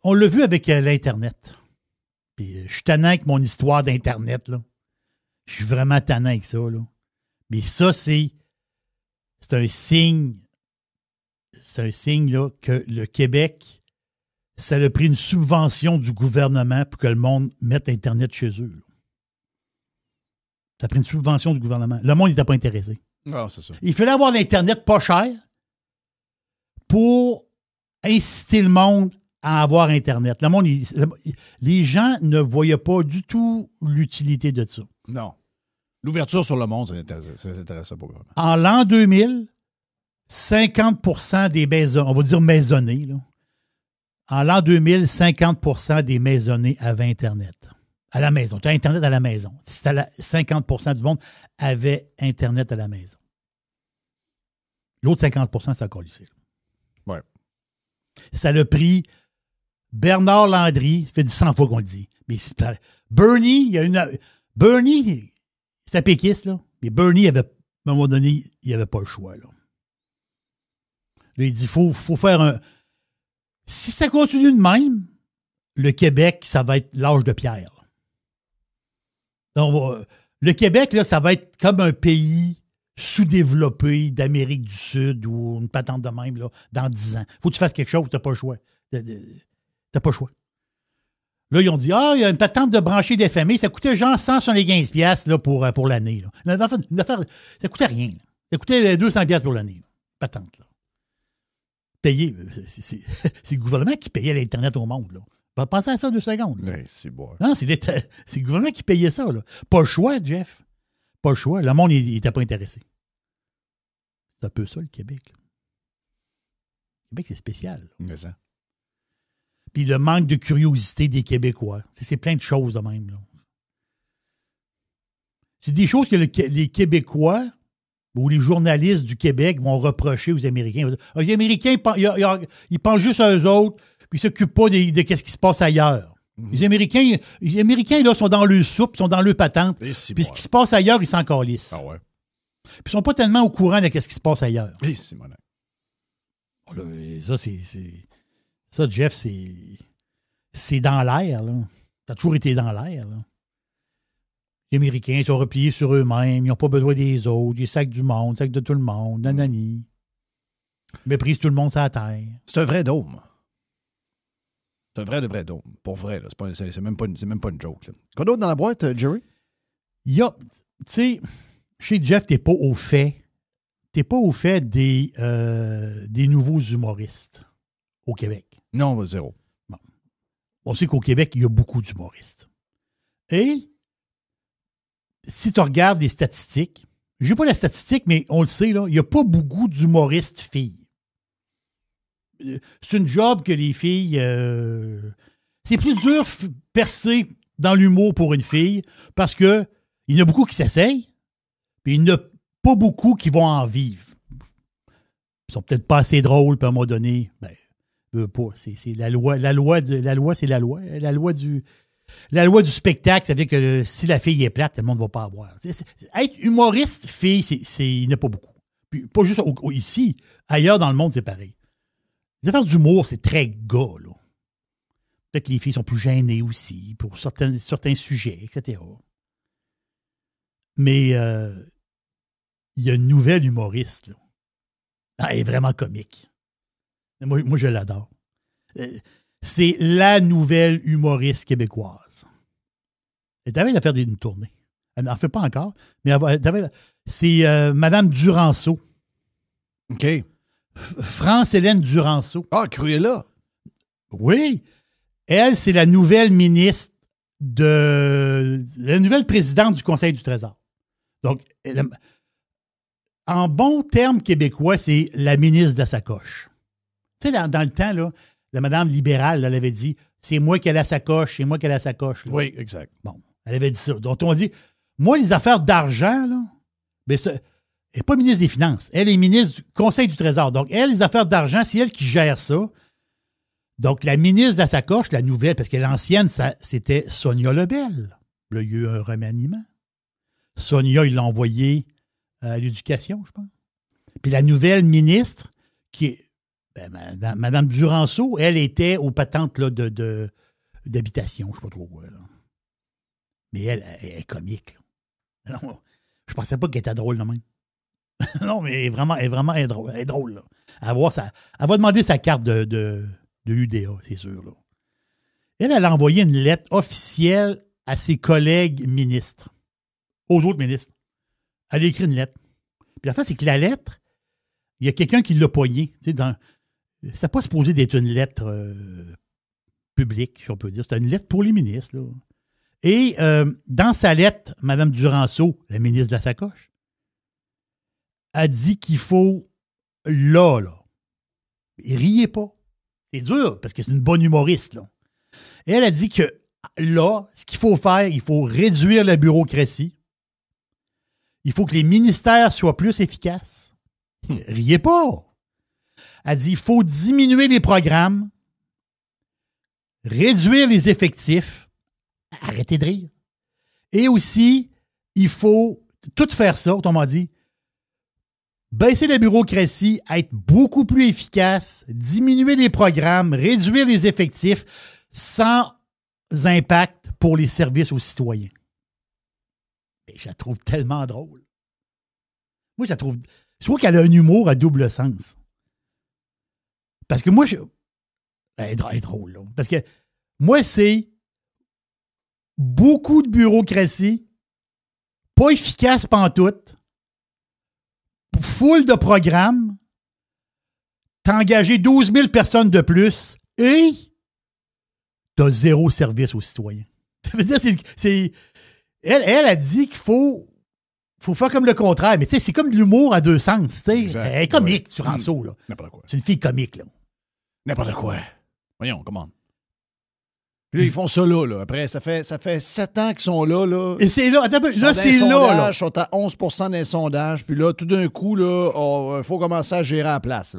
On l'a vu avec l'Internet. Puis je suis tannant avec mon histoire d'Internet, là. Je suis vraiment tannant avec ça, là. Mais ça, c'est un signe. C'est un signe, là, que le Québec, ça a pris une subvention du gouvernement pour que le monde mette Internet chez eux, là. Ça a pris une subvention du gouvernement. Le monde n'était pas intéressé. Ah, c'est ça. Il fallait avoir l'Internet pas cher pour inciter le monde à avoir Internet. Le monde, les gens ne voyaient pas du tout l'utilité de ça. Non. L'ouverture sur le monde, ça n'intéressait pas vraiment. En l'an 2000, 50% des maisons, on va dire maisonnées, là. En l'an 2000, 50% des maisonnées avaient Internet. À la maison. Tu as Internet à la maison. 50% du monde avait Internet à la maison. L'autre 50%, c'est encore lycée. Ouais. Ça l'a pris Bernard Landry, ça fait 100 fois qu'on le dit. Mais Bernie, Bernie, c'est un péquiste, là. Mais Bernie, à un moment donné, il n'avait pas le choix, là. Là, il dit, faut faire un... Si ça continue de même, le Québec, ça va être l'âge de pierre. Donc, le Québec, là, ça va être comme un pays sous-développé d'Amérique du Sud ou une patente de même, là, dans 10 ans. Faut que tu fasses quelque chose, tu n'as pas le choix. T'as pas le choix. Là, ils ont dit, il y a une patente de brancher des familles, ça coûtait genre 175$ là, pour l'année. Là. Ça coûtait rien. Là. Ça coûtait 200$ pour l'année. Là. Patente, là. Payé, c'est le gouvernement qui payait l'Internet au monde, là. Pensez à ça 2 secondes. Oui, c'est bon. Non, c'est le gouvernement qui payait ça, là. Pas le choix, Jeff. Pas le choix. Le monde, il n'était pas intéressé. C'est un peu ça, le Québec. Là. Le Québec, c'est spécial. Mais ça. Puis le manque de curiosité des Québécois. C'est plein de choses de même, là. C'est des choses que les Québécois ou les journalistes du Québec vont reprocher aux Américains. Les Américains, ils pensent juste à eux autres, puis ils ne s'occupent pas de ce qui se passe ailleurs. Mm-hmm. Les Américains, là, sont dans le soupe, sont dans le patente. Puis ce qui se passe ailleurs, ils s'en calissent. Ah ouais. Puis ils ne sont pas tellement au courant de ce qui se passe ailleurs. Oui, c'est mon Ça, Jeff, c'est dans l'air, là. Ça a toujours été dans l'air, là. Les Américains sont repliés sur eux-mêmes, ils n'ont pas besoin des autres, ils sacent du monde, sacent de tout le monde, nanani. Ils méprisent tout le monde sur la terre. C'est un vrai dôme. C'est un vrai dôme. Pour vrai, là. C'est même pas une joke, là. Quoi d'autre dans la boîte, Jerry? Il y a, tu sais, chez Jeff, t'es pas au fait. T'es pas au fait des nouveaux humoristes au Québec. Non, zéro. Bon. On sait qu'au Québec, il y a beaucoup d'humoristes. Et si tu regardes les statistiques, je n'ai pas la statistique, mais on le sait, là, il n'y a pas beaucoup d'humoristes filles. C'est une job que les filles... c'est plus dur percer dans l'humour pour une fille parce qu'il y en a beaucoup qui s'essayent, puis il n'y en a pas beaucoup qui vont en vivre. Ils sont peut-être pas assez drôles, puis à un moment donné, ben, pas. C'est la loi. La loi, c'est la loi. La loi du... la loi du spectacle, ça veut dire que si la fille est plate, le monde ne va pas avoir. Être humoriste, fille, il n'y en a pas beaucoup. Puis, pas juste ici, ailleurs dans le monde, c'est pareil. Les affaires d'humour, c'est très gars, là. Peut-être que les filles sont plus gênées aussi pour certains sujets, etc. Mais il y a une nouvelle humoriste, là. Ah, elle est vraiment comique. Moi, je l'adore. C'est la nouvelle humoriste québécoise. Elle est à faire une tournée. Elle n'en fait pas encore, mais c'est Mme Duranceau. OK. France-Hélène Duranceau. Ah, Cruella. Oui. Elle, c'est la nouvelle ministre la nouvelle présidente du Conseil du Trésor. Donc, en bon terme québécois, c'est la ministre de la sacoche. Tu sais, dans le temps, là, la madame libérale, là, elle avait dit « C'est moi qui ai la sacoche, c'est moi qui ai la sacoche. » Oui, exact. Bon, elle avait dit ça. Donc, on dit « Moi, les affaires d'argent, là, ben, elle n'est pas ministre des Finances. Elle est ministre du Conseil du Trésor. Donc, elle, les affaires d'argent, c'est elle qui gère ça. Donc, la ministre de la sacoche, la nouvelle, parce que l'ancienne, c'était Sonia Lebel. Là, il y a eu un remaniement. Sonia, il l'a envoyée à l'éducation, je pense. Puis la nouvelle ministre, qui est Mme Duranceau, elle était aux patentes là, d'habitation, je ne sais pas trop quoi. Là. Mais elle est comique. Là. Non, je ne pensais pas qu'elle était drôle, non même. Non, mais elle est drôle. Elle est drôle, là. Elle va demander sa carte de UDA, c'est sûr. Là. Elle a envoyé une lettre officielle à ses collègues ministres, aux autres ministres. Elle a écrit une lettre. Puis la fin, c'est que la lettre, il y a quelqu'un qui l'a poignée. Tu sais, c'est pas supposé d'être une lettre publique, si on peut dire. C'est une lettre pour les ministres. Là. Et dans sa lettre, Mme Duranceau, la ministre de la sacoche, a dit qu'il faut là. Et riez pas. C'est dur, parce que c'est une bonne humoriste. Là. Et elle a dit que là, ce qu'il faut faire, il faut réduire la bureaucratie. Il faut que les ministères soient plus efficaces. Riez pas. Elle dit, il faut diminuer les programmes, réduire les effectifs. Arrêtez de rire. Et aussi, il faut tout faire ça, autrement dit, baisser la bureaucratie, être beaucoup plus efficace, diminuer les programmes, réduire les effectifs sans impact pour les services aux citoyens. Et je la trouve tellement drôle. Moi, je trouve qu'elle a un humour à double sens. Parce que moi, elle est drôle, là. Parce que moi, c'est beaucoup de bureaucratie, pas efficace pantoute, full de programmes, t'as engagé 12 000 personnes de plus et t'as zéro service aux citoyens. Ça veut dire, elle a dit qu'il faut faire comme le contraire. Mais tu sais, c'est comme de l'humour à deux sens. Elle est comique, Duranceau, là. N'importe quoi. C'est une fille comique, là. N'importe quoi. Voyons, comment? Puis là, ils font ça là. Après, ça fait 7 ans qu'ils sont là. Et c'est là. Attends, là, c'est là. Ils sont à 11 des sondages. Puis là, tout d'un coup, il faut commencer à gérer à la place.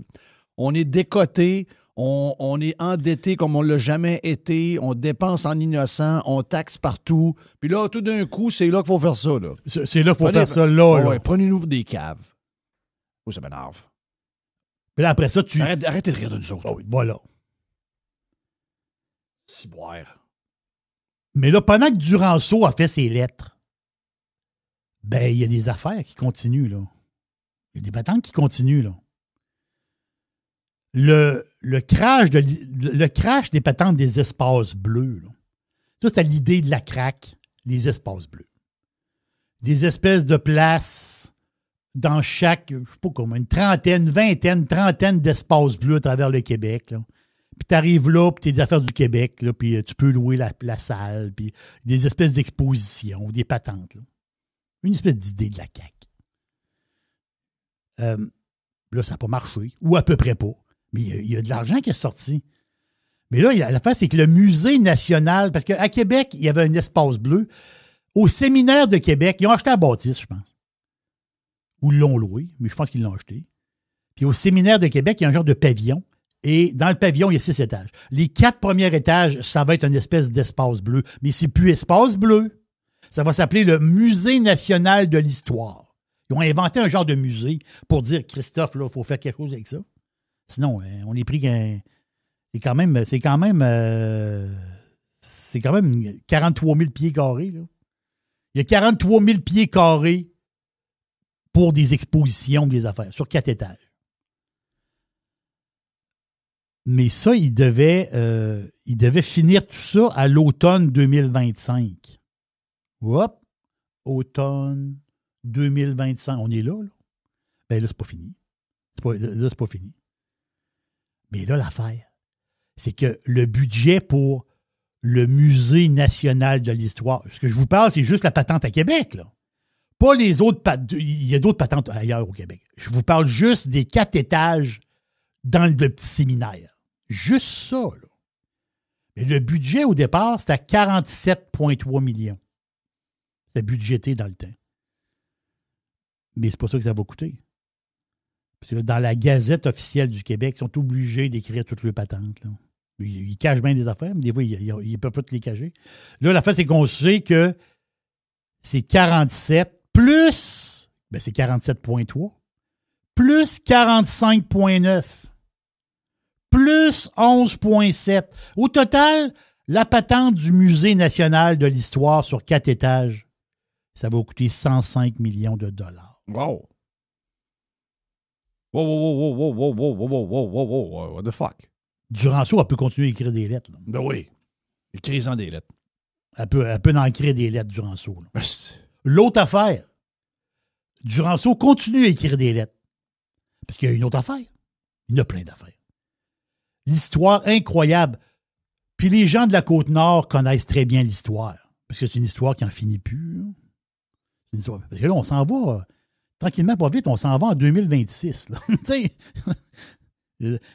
On est décoté. On est endetté comme on ne l'a jamais été. On dépense en innocent. On taxe partout. Puis là, tout d'un coup, c'est là qu'il faut faire ça. Là. C'est là qu'il faut faire ça là. Ouais, prenez-nous des caves. Oh, ça m'énerve. Puis là, après ça, Arrêtez de rire de nous autres. Oh, oui, voilà. Ciboire. Mais là, pendant que Duranceau a fait ses lettres, ben, il y a des affaires qui continuent, là. Il y a des patentes qui continuent, là. Le crash des patentes des espaces bleus, là. Ça, c'était l'idée de la craque, les espaces bleus. Des espèces de places dans chaque, je sais pas comment, une trentaine d'espaces bleus à travers le Québec, là. Puis t'arrives là, puis t'es des affaires du Québec, là, puis tu peux louer la salle, puis des espèces d'expositions, des patentes, là. Une espèce d'idée de la CAQ. Là, ça n'a pas marché, ou à peu près pas. Mais il y a de l'argent qui est sorti. Mais là, l'affaire, c'est que le Musée national, parce qu'à Québec, il y avait un espace bleu. Au séminaire de Québec, ils ont acheté la bâtisse, je pense. Ou l'ont loué, mais je pense qu'ils l'ont acheté. Puis au séminaire de Québec, il y a un genre de pavillon. Et dans le pavillon, il y a 6 étages. Les 4 premiers étages, ça va être une espèce d'espace bleu. Mais c'est plus espace bleu. Ça va s'appeler le Musée national de l'histoire. Ils ont inventé un genre de musée pour dire, Christophe, il faut faire quelque chose avec ça. Sinon, on est pris qu'un... C'est quand même 43 000 pieds carrés. Là. Il y a 43 000 pieds carrés pour des expositions, des affaires, sur 4 étages. Mais ça, il devait finir tout ça à l'automne 2025. Hop! Automne 2025. On est là, là. Ben là, c'est pas fini. Là, c'est pas fini. Mais là, l'affaire, c'est que le budget pour le Musée national de l'histoire, ce que je vous parle, c'est juste la patente à Québec, là. Pas les autres patentes. Il y a d'autres patentes ailleurs au Québec. Je vous parle juste des 4 étages dans le petit séminaire. Juste ça, là. Mais le budget, au départ, c'était à 47,3 millions. C'était budgété dans le temps. Mais c'est pas ça que ça va coûter. Parce que dans la Gazette officielle du Québec, ils sont obligés d'écrire toutes les patentes, là. Ils cachent bien des affaires, mais des fois, ils ne peuvent pas toutes les cacher. Là, l'affaire, c'est qu'on sait que c'est 47 plus, ben c'est 47,3, plus 45,9, plus 11,7. Au total, la patente du Musée national de l'histoire sur 4 étages, ça va coûter 105 millions de dollars. Wow! Wow, what the fuck? Duranceau, elle peut continuer à écrire des lettres. Là. Ben oui. Écris-en des lettres. Elle peut en écrire des lettres, Duranceau. Là. L'autre affaire, Duranceau continue à écrire des lettres. Parce qu'il y a une autre affaire. Il y en a plein d'affaires. L'histoire incroyable. Puis les gens de la Côte-Nord connaissent très bien l'histoire. Parce que c'est une histoire qui n'en finit plus. Là. C'est une histoire... Parce que là, on s'en va, tranquillement, pas vite, on s'en va en 2026. Là.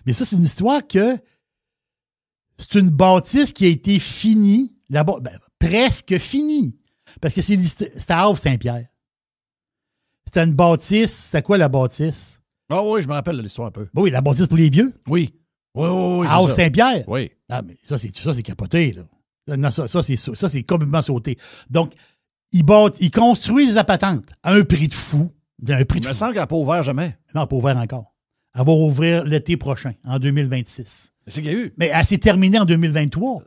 Mais ça, c'est une histoire que c'est une bâtisse qui a été finie, presque finie. Parce que c'était à Havre-Saint-Pierre. C'était une bâtisse. C'était quoi la bâtisse? Ah oui, je me rappelle de l'histoire un peu. Ben oui, la bâtisse pour les vieux. Oui. Oui. À Havre-Saint-Pierre. Oui. Ah, mais ça, c'est capoté, là. Non, ça, c'est complètement sauté. Donc, ils construisent la patente à un prix de fou. Un prix de Il me fou. semble qu'elle n'a pas ouvert jamais. Non, elle n'a pas ouvert encore. Elle va ouvrir l'été prochain, en 2026. C'est qu'il y a eu. Mais elle s'est terminée en 2023.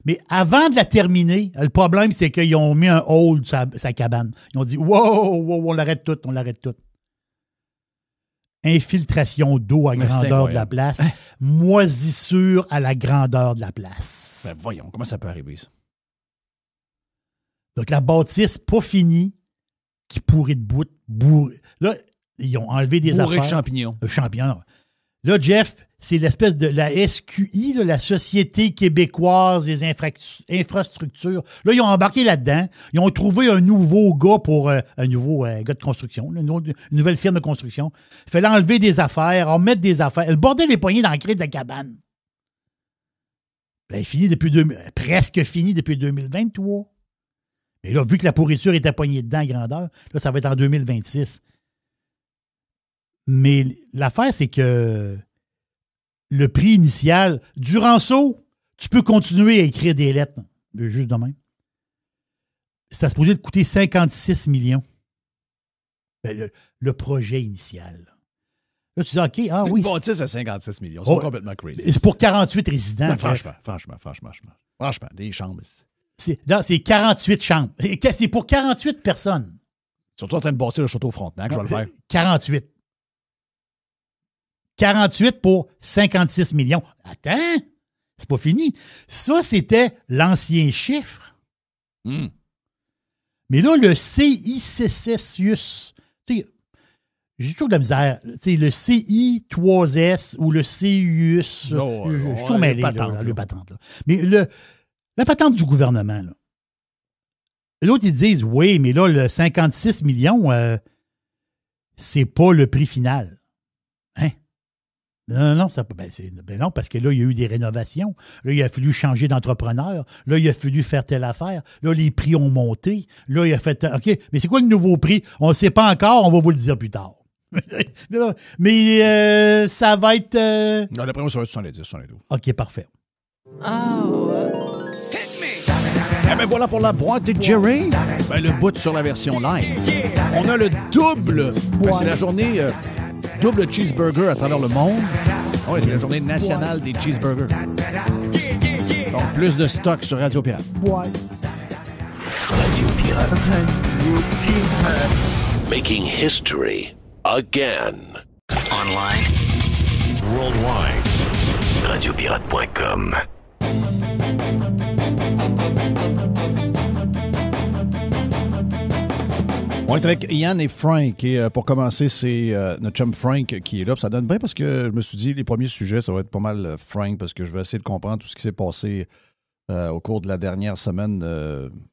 Mais avant de la terminer, le problème, c'est qu'ils ont mis un hold sur sa cabane. Ils ont dit, wow, on l'arrête tout. Infiltration d'eau à grandeur de la place. Hein? Moisissure à la grandeur de la place. Ben voyons, comment ça peut arriver, ça? Donc, la bâtisse pas finie, qui pourrit de bout, bourrée. Là, ils ont enlevé des Bourré de affaires. champignons. Champignons. Là, Jeff, c'est l'espèce de la SQI, là, la Société québécoise des infrastructures. Là, ils ont embarqué là-dedans. Ils ont trouvé un nouveau gars pour un nouveau gars de construction, là, une nouvelle firme de construction. Il fallait enlever des affaires, en mettre des affaires. Le bordel est poigné dans le crête de la cabane. Ben, presque fini depuis 2023. Mais là, vu que la pourriture était poignée dedans à grandeur, là, ça va être en 2026. Mais l'affaire, c'est que le prix initial, Duranceau, tu peux continuer à écrire des lettres, juste de même. C'est supposé te coûter 56 millions. Ben, le projet initial. Là, tu dis, OK, oui. Une bâtisse à 56 millions. C'est complètement crazy. C'est pour 48 résidents. Ouais, franchement, des chambres. C'est 48 chambres. C'est pour 48 personnes. Surtout en train de bâtir le château Frontenac, je vais le faire. 48. 48 pour 56 millions. Attends, c'est pas fini. Ça, c'était l'ancien chiffre. Mais là, le CICCIUS, j'ai toujours de la misère. Le CI3S ou le CIUS, je suis toujours mêlé, le patente. Là. Mais la patente du gouvernement, là. L'autre, ils disent, oui, mais là, le 56 millions, c'est pas le prix final. Hein? Non, non, parce que là, il y a eu des rénovations. Là, il a fallu changer d'entrepreneur. Là, il a fallu faire telle affaire. Là, les prix ont monté. Là, il a fait OK, mais c'est quoi le nouveau prix? On ne sait pas encore, on va vous le dire plus tard. Non, mais ça va être... Non, d'après moi, ça va être 70, 72. OK, parfait. Eh bien, voilà pour la boîte de Jerry. Ben, le bout sur la version live. On a le double. Ben, c'est la journée double cheeseburger à travers le monde. Oui, c'est la journée nationale des cheeseburgers. Donc, plus de stock sur Radio Pirate. Radio Pirate. Making history again. Online. Worldwide. Radiopirate.com. On est avec Yann et Frank. Et pour commencer, c'est notre chum Frank qui est là. Puis ça donne bien parce que je me suis dit, les premiers sujets, ça va être pas mal Frank parce que je vais essayer de comprendre tout ce qui s'est passé au cours de la dernière semaine.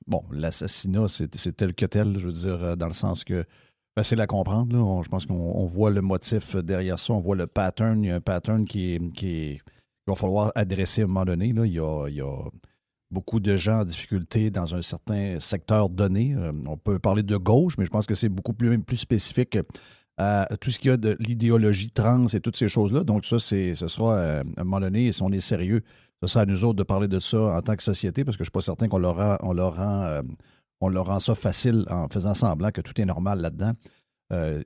Bon, l'assassinat, c'est tel que tel, je veux dire, dans le sens que facile à comprendre. Là. Je pense qu'on voit le motif derrière ça, on voit le pattern. Il y a un pattern qu'il va falloir adresser à un moment donné. Là. Il y a beaucoup de gens en difficulté dans un certain secteur donné. On peut parler de gauche, mais je pense que c'est beaucoup plus spécifique à tout ce qu'il y a de l'idéologie trans et toutes ces choses-là. Donc ça, ce sera à un moment donné, si on est sérieux, ce sera à nous autres de parler de ça en tant que société, parce que je ne suis pas certain qu'on leur rend ça facile en faisant semblant que tout est normal là-dedans.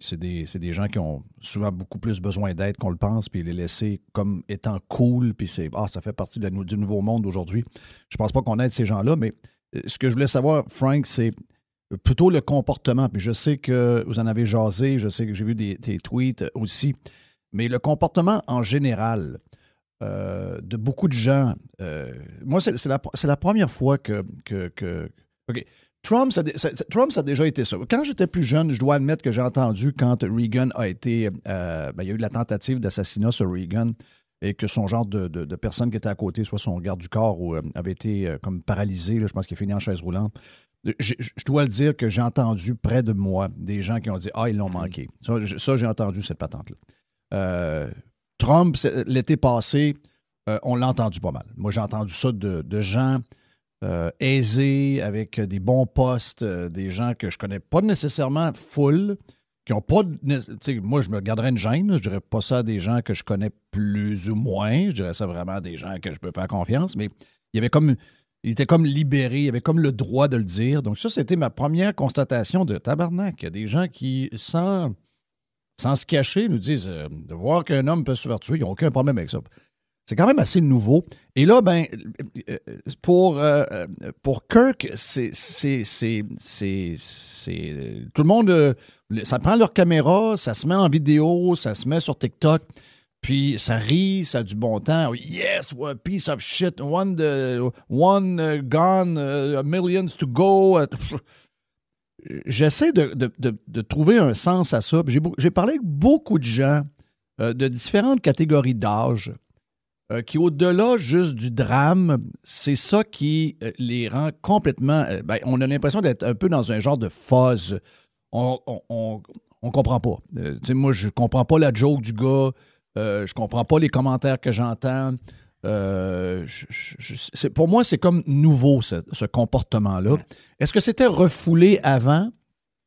C'est des gens qui ont souvent beaucoup plus besoin d'aide qu'on le pense, puis les laisser comme étant cool, puis ça fait partie du nouveau monde d'aujourd'hui. Je pense pas qu'on aide ces gens-là, mais ce que je voulais savoir, Frank, c'est plutôt le comportement. Puis je sais que vous en avez jasé, je sais que j'ai vu des tweets aussi, mais le comportement en général de beaucoup de gens, moi, c'est la première fois que OK. Trump, ça a déjà été ça. Quand j'étais plus jeune, je dois admettre que j'ai entendu quand Reagan a été... il y a eu la tentative d'assassinat sur Reagan et que son genre de personne qui était à côté, soit son garde du corps ou avait été comme paralysé, là, je pense qu'il est fini en chaise roulante. Je dois le dire que j'ai entendu près de moi des gens qui ont dit « Ah, ils l'ont manqué ». Ça, j'ai entendu cette patente-là. Trump, l'été passé, on l'a entendu pas mal. Moi, j'ai entendu ça de gens... aisés, avec des bons postes, des gens que je connais pas nécessairement full, qui ont pas... Moi, je me garderais une gêne, je dirais pas ça à des gens que je connais plus ou moins, je dirais ça vraiment à des gens que je peux faire confiance, mais il était comme libéré, il avait comme le droit de le dire. Donc ça, c'était ma première constatation de tabarnak. Il y a des gens qui, sans se cacher, nous disent de voir qu'un homme peut se faire tuer, ils n'ont aucun problème avec ça. C'est quand même assez nouveau. Et là, ben, pour Kirk, c'est tout le monde, ça prend leur caméra, ça se met en vidéo, ça se met sur TikTok, puis ça rit, ça a du bon temps. Yes, what a piece of shit, one gone, millions to go. J'essaie de trouver un sens à ça. J'ai parlé avec beaucoup de gens de différentes catégories d'âge. Qui, au-delà juste du drame, c'est ça qui les rend complètement... on a l'impression d'être un peu dans un genre de fuzz. On comprend pas. Moi, je comprends pas la joke du gars. Je comprends pas les commentaires que j'entends. Pour moi, c'est comme nouveau, ce comportement-là. Est-ce que c'était refoulé avant?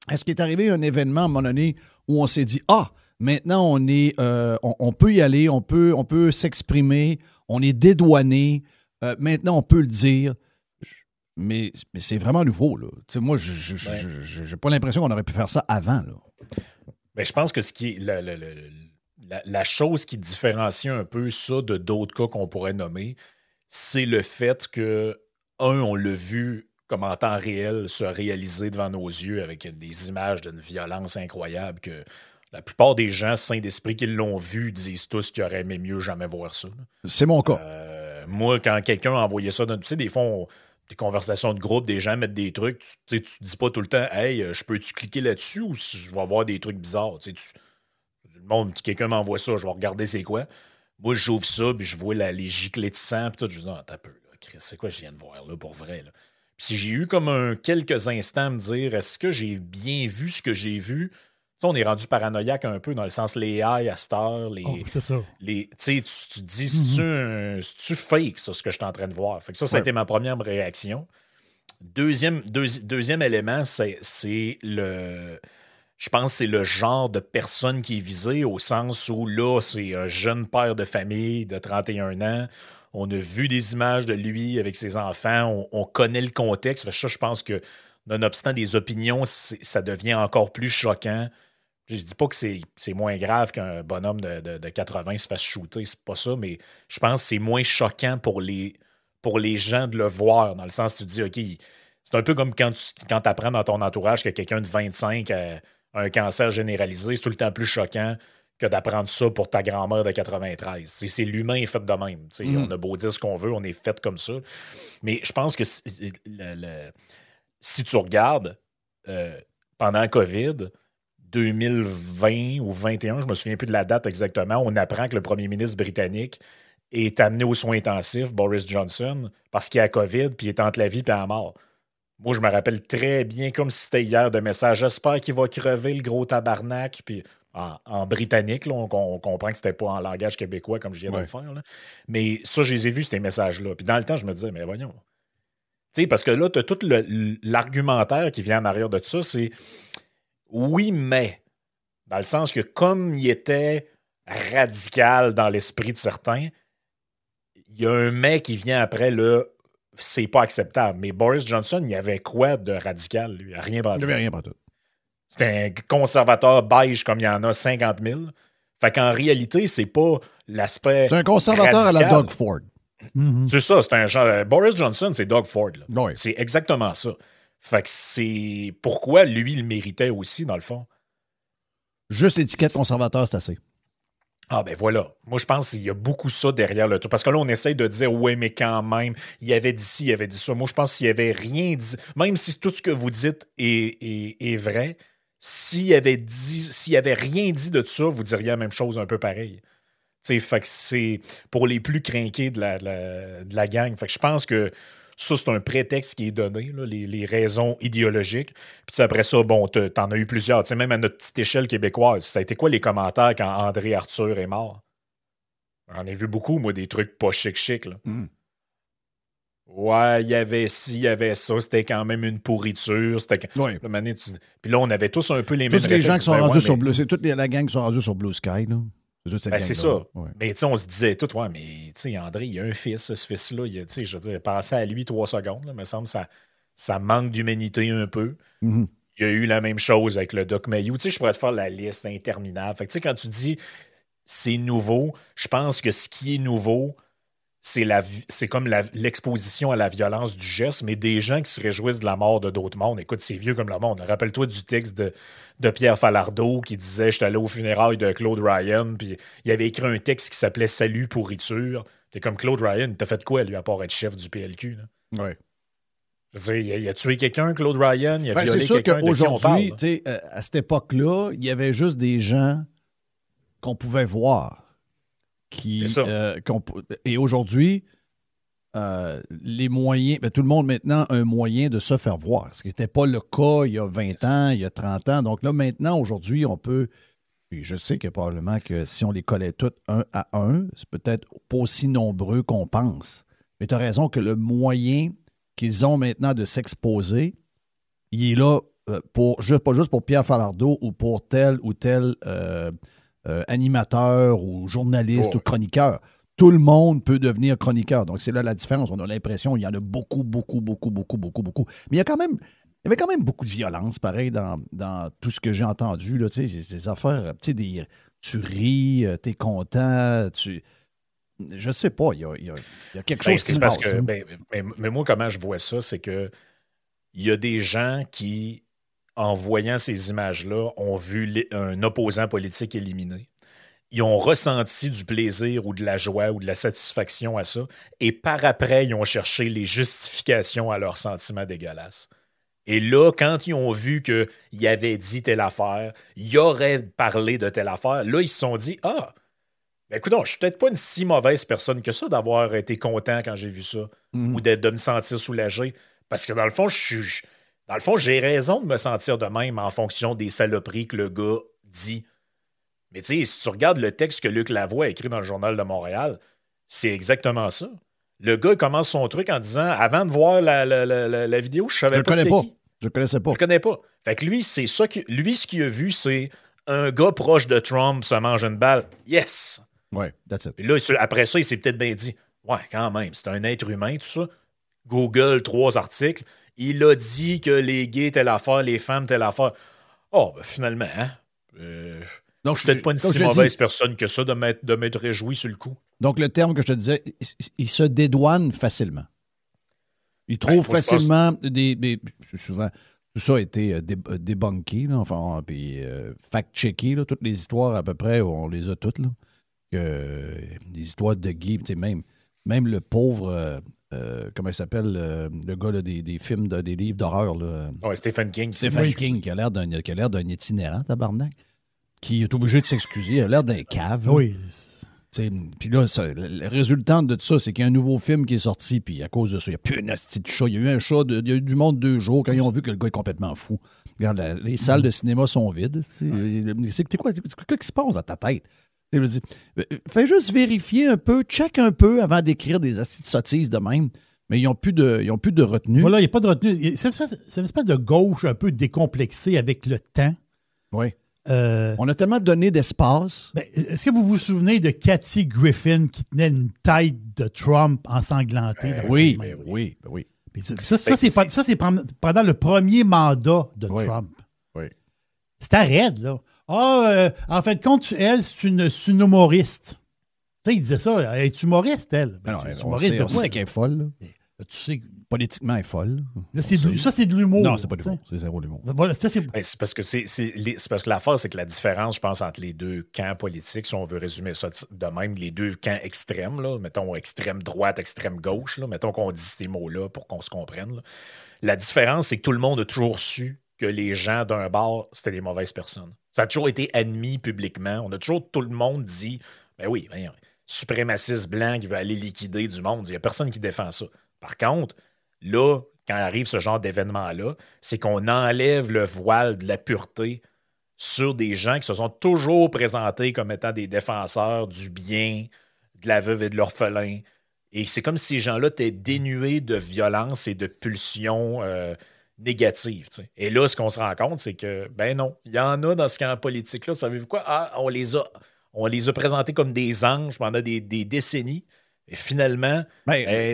Est-ce qu'il est arrivé un événement à un moment donné où on s'est dit « Ah! » Maintenant, on peut y aller, on peut s'exprimer, on est dédouané. Maintenant, on peut le dire. Mais c'est vraiment nouveau, là. Moi, je n'ai pas l'impression qu'on aurait pu faire ça avant, là. Ben, je pense que ce qui est la chose qui différencie un peu ça de d'autres cas qu'on pourrait nommer, c'est le fait que, on l'a vu comme en temps réel se réaliser devant nos yeux avec des images d'une violence incroyable que la plupart des gens sains d'esprit qui l'ont vu disent tous qu'ils auraient aimé mieux jamais voir ça. C'est mon cas. Moi, quand quelqu'un a envoyé ça, tu sais, des fois, des conversations de groupe, des gens mettent des trucs, tu dis pas tout le temps « Hey, je peux-tu cliquer là-dessus ou je vais avoir des trucs bizarres? » Le monde, quelqu'un m'envoie ça, je vais regarder c'est quoi. Moi, j'ouvre ça, puis je vois les giclées de sang, puis tout, je dis « Ah, t'as peu, là, Chris, c'est quoi je viens de voir là, pour vrai? » Puis si j'ai eu comme quelques instants à me dire « Est-ce que j'ai bien vu ce que j'ai vu? » On est rendu paranoïaque un peu dans le sens les AI à cette heure. C'est ça. Tu te dis, c'est-tu fake, ça, ce que je suis en train de voir? Fait que ça a été ma première réaction. Deuxième élément, c'est le... je pense que c'est le genre de personne qui est visée au sens où là, c'est un jeune père de famille de 31 ans. On a vu des images de lui avec ses enfants. On connaît le contexte. Ça, je pense que, nonobstant des opinions, ça devient encore plus choquant. Je dis pas que c'est moins grave qu'un bonhomme de 80 se fasse shooter. C'est pas ça, mais je pense que c'est moins choquant pour les gens de le voir. Dans le sens où tu te dis, OK, c'est un peu comme quand tu apprends dans ton entourage que quelqu'un de 25 a un cancer généralisé. C'est tout le temps plus choquant que d'apprendre ça pour ta grand-mère de 93. C'est l'humain est fait de même. On a beau dire ce qu'on veut, on est fait comme ça. Mais je pense que si tu regardes, pendant la COVID, 2020 ou 2021, je ne me souviens plus de la date exactement, on apprend que le premier ministre britannique est amené aux soins intensifs, Boris Johnson, parce qu'il a la COVID, puis il est entre la vie et la mort. Moi, je me rappelle très bien, comme si c'était hier, de message. J'espère qu'il va crever, le gros tabarnak. Puis en britannique, là, on comprend que c'était pas en langage québécois comme je viens de le faire. Là. Mais ça, je les ai vus, ces messages-là. Puis dans le temps, je me disais, mais voyons. Tu sais, parce que là, tu as tout l'argumentaire qui vient en arrière de tout ça, c'est oui, mais. Dans le sens que comme il était radical dans l'esprit de certains, il y a un mais qui vient après, là, c'est pas acceptable. Mais Boris Johnson, il y avait quoi de radical, lui? Rien pas tout. Il n'y avait rien pas tout. C'était un conservateur beige comme il y en a 50 000. Fait qu'en réalité, c'est pas l'aspect. C'est un conservateur radical. à la Doug Ford. C'est ça, c'est un genre. Boris Johnson, c'est Doug Ford. Là. Oui. C'est exactement ça. Fait que c'est pourquoi lui, il le méritait aussi, dans le fond. Juste l'étiquette conservateur, c'est assez. Ah ben voilà. Moi, je pense qu'il y a beaucoup ça derrière le truc. Parce que là, on essaye de dire, ouais, mais quand même, il avait dit ci, il avait dit ça. Moi, je pense qu'il n'y avait rien dit. Même si tout ce que vous dites est vrai, s'il avait rien dit de tout ça, vous diriez la même chose un peu pareil. T'sais, fait que c'est pour les plus crinqués de la gang. Fait que je pense que ça, c'est un prétexte qui est donné, là, les raisons idéologiques. Puis après ça, bon, t'en as eu plusieurs. T'sais, même à notre petite échelle québécoise, ça a été quoi les commentaires quand André Arthur est mort? J'en ai vu beaucoup, moi, des trucs pas chic. Là. Ouais, il y avait ci, il y avait ça. C'était quand même une pourriture. Oui. Puis là, on avait tous un peu les mêmes Tous les gens qui sont rendus sur Blue. Blue... C'est toute la gang qui sont rendus sur Blue Sky, là. C'est ça. Ouais. Mais tu sais, on se disait tout, ouais, mais tu sais, André, il a un fils, ce fils-là, je veux dire, pensez à lui 3 secondes, là, me semble ça manque d'humanité un peu. Mm-hmm. Il y a eu la même chose avec le Doc Mayou. Tu sais, je pourrais te faire la liste interminable. Fait que tu sais, quand tu dis c'est nouveau, je pense que ce qui est nouveau, c'est comme l'exposition à la violence du geste, mais des gens qui se réjouissent de la mort de d'autres mondes. Écoute, c'est vieux comme le monde. Rappelle-toi du texte de Pierre Falardeau qui disait « J'étais allé aux funérailles de Claude Ryan », puis il avait écrit un texte qui s'appelait « Salut pourriture ». T'es comme Claude Ryan, t'as fait quoi, lui, à part être chef du PLQ? Là? Ouais. Je veux dire, il a tué quelqu'un, Claude Ryan, il a violé c'est sûr quelqu'un. qu'aujourd'hui, à cette époque-là, il y avait juste des gens qu'on pouvait voir. Et aujourd'hui, les moyens, tout le monde maintenant a un moyen de se faire voir. Ce qui n'était pas le cas il y a 20 ans, il y a 30 ans. Donc là, maintenant, aujourd'hui, on peut... Puis je sais que probablement que si on les collait toutes un à un, c'est peut-être pas aussi nombreux qu'on pense. Mais tu as raison que le moyen qu'ils ont maintenant de s'exposer, il est là pas juste pour Pierre Falardeau ou pour tel ou tel animateur ou journaliste ou chroniqueur. Tout le monde peut devenir chroniqueur. Donc, c'est là la différence. On a l'impression qu'il y en a beaucoup. Mais il y avait quand même beaucoup de violence, pareil, dans tout ce que j'ai entendu. Là, ces affaires, tu ris, t'es content, je sais pas, il y a quelque chose qui se passe. Mais moi, comment je vois ça, c'est que il y a des gens qui, en voyant ces images-là, ont vu un opposant politique éliminé. Ils ont ressenti du plaisir ou de la joie ou de la satisfaction à ça. Et par après, ils ont cherché les justifications à leurs sentiments dégueulasses. Et là, quand ils ont vu qu'il avait dit telle affaire, il aurait parlé de telle affaire, là, ils se sont dit « Ah, ben écoute, je suis peut-être pas une si mauvaise personne que ça d'avoir été content quand j'ai vu ça ou de me sentir soulagé. Parce que dans le fond, j'ai raison de me sentir de même en fonction des saloperies que le gars dit. » Mais tu sais, si tu regardes le texte que Luc Lavoie a écrit dans le Journal de Montréal, c'est exactement ça. Le gars commence son truc en disant « Avant de voir la vidéo, je savais pas c'était qui. » Je ne connaissais pas. Je le connais pas. Fait que lui, c'est ça lui, ce qu'il a vu, c'est un gars proche de Trump se mange une balle. Yes! Ouais, that's it. Puis là, après ça, il s'est peut-être bien dit, ouais, quand même, c'est un être humain, tout ça. Google, 3 articles. Il a dit que les gays, telle affaire, les femmes, telle affaire. Oh, ben finalement, hein? Donc, je suis peut-être pas une si mauvaise personne que ça de m'être réjoui sur le coup. Donc, le terme que je te disais, il se dédouane facilement. Il trouve facilement souvent, tout ça a été débunké, là, enfin, puis fact-checké, là, toutes les histoires à peu près, on les a toutes, là. Les histoires de gays, même le pauvre, comment il s'appelle, le gars là, des films, des livres d'horreur. Là. Ouais, Stephen King. Stephen King, qui a l'air d'un itinérant, tabarnak, qui est obligé de s'excuser, il a l'air d'un cave. Oui. Puis là, le résultat de tout ça, c'est qu'il y a un nouveau film qui est sorti, puis à cause de ça, il n'y a plus un asti de chat. Il y a eu un chat, il y a eu du monde 2 jours quand ils ont vu que le gars est complètement fou. Regarde, les salles de cinéma sont vides. C'est quoi qui se passe dans ta tête? Je dis, fais juste vérifier un peu, check un peu avant d'écrire des astis de sottises de même. Mais ils n'ont plus de retenue. Voilà, il n'y a pas de retenue. C'est une espèce de gauche un peu décomplexée avec le temps. Oui. On a tellement donné d'espace. Est-ce que vous vous souvenez de Kathy Griffin qui tenait une tête de Trump ensanglantée? Oui. Ça, c'est pendant le premier mandat de Trump. Oui. C'était raide, là. En fin de compte, elle, c'est une humoriste. Tu sais, il disait ça. Elle est humoriste, elle. On sait qu'elle est folle. Là. Tu sais, politiquement, elle est folle. Là, ça, c'est de l'humour. Non, c'est pas de l'humour. C'est zéro l'humour. Voilà, c'est parce que c'est parce que l'affaire, c'est que la différence, je pense, entre les deux camps politiques, si on veut résumer ça de même, les deux camps extrêmes, là, mettons extrême droite, extrême gauche, là, mettons qu'on dise ces mots-là pour qu'on se comprenne. Là. La différence, c'est que tout le monde a toujours su que les gens d'un bar, c'était des mauvaises personnes. Ça a toujours été admis publiquement. On a toujours, tout le monde dit, ben oui, suprémaciste blanc qui veut aller liquider du monde. Il n'y a personne qui défend ça. Par contre, là, quand arrive ce genre d'événement-là, c'est qu'on enlève le voile de la pureté sur des gens qui se sont toujours présentés comme étant des défenseurs du bien, de la veuve et de l'orphelin. Et c'est comme si ces gens-là étaient dénués de violence et de pulsions négatives. T'sais. Et là, ce qu'on se rend compte, c'est que, ben non, il y en a dans ce camp politique-là. Savez-vous quoi? On les a présentés comme des anges pendant des décennies. Et finalement,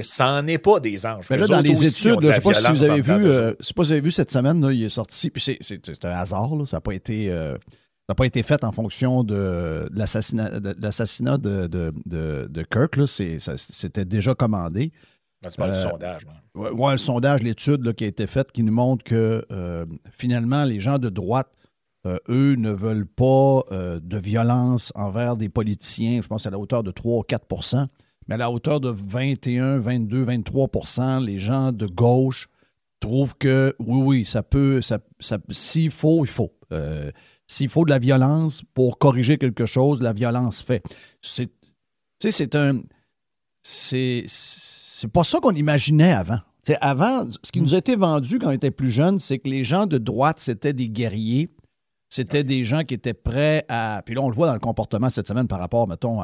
ça n'en est pas des anges. Mais là, dans les études, je ne sais pas si vous avez vu, vous avez vu cette semaine, là, il est sorti, puis c'est un hasard, là, ça n'a pas été fait en fonction de l'assassinat de Kirk. Là, c'était déjà commandé. Tu parles du sondage. Oui, le sondage, l'étude là, qui a été faite, qui nous montre que finalement, les gens de droite, eux, ne veulent pas de violence envers des politiciens. Je pense que c'est à la hauteur de 3 ou 4 %. Mais à la hauteur de 21, 22, 23 % les gens de gauche trouvent que oui, ça peut, s'il faut, il faut. S'il faut de la violence pour corriger quelque chose, la violence fait. C'est pas ça qu'on imaginait avant. T'sais, avant, ce qui nous a été vendu quand on était plus jeunes, c'est que les gens de droite, c'était des guerriers. C'était des gens qui étaient prêts à... Puis là, on le voit dans le comportement cette semaine par rapport, mettons,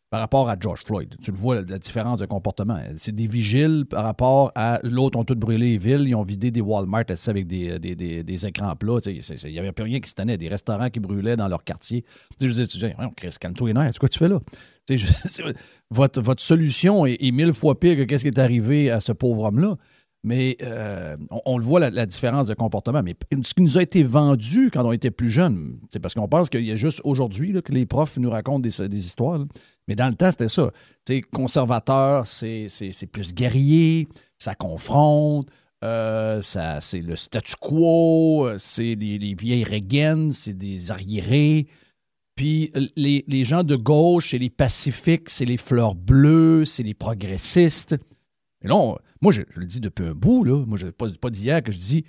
par rapport à George Floyd. Tu le vois, la différence de comportement. C'est des vigiles par rapport à... L'autre ont tout brûlé les villes, ils ont vidé des Walmart avec des écrans plats. Il n'y avait plus rien qui se tenait. Des restaurants qui brûlaient dans leur quartier. Je disais, Chris, calme-toi les nerfs, c'est quoi tu fais là? Votre solution est 1000 fois pire que qu'est-ce qui est arrivé à ce pauvre homme-là. Mais on le voit, la différence de comportement. Mais ce qui nous a été vendu quand on était plus jeunes, c'est parce qu'on pense qu'il y a juste aujourd'hui là, que les profs nous racontent des histoires. Là. Mais dans le temps, c'était ça. T'sais, conservateur, c'est plus guerrier, ça confronte, c'est le statu quo, c'est les vieilles Reagan, c'est des arriérés. Puis les gens de gauche, c'est les pacifiques, c'est les fleurs bleues, c'est les progressistes. Et là, moi, je le dis depuis un bout, là. Moi, je pas d'hier que je dis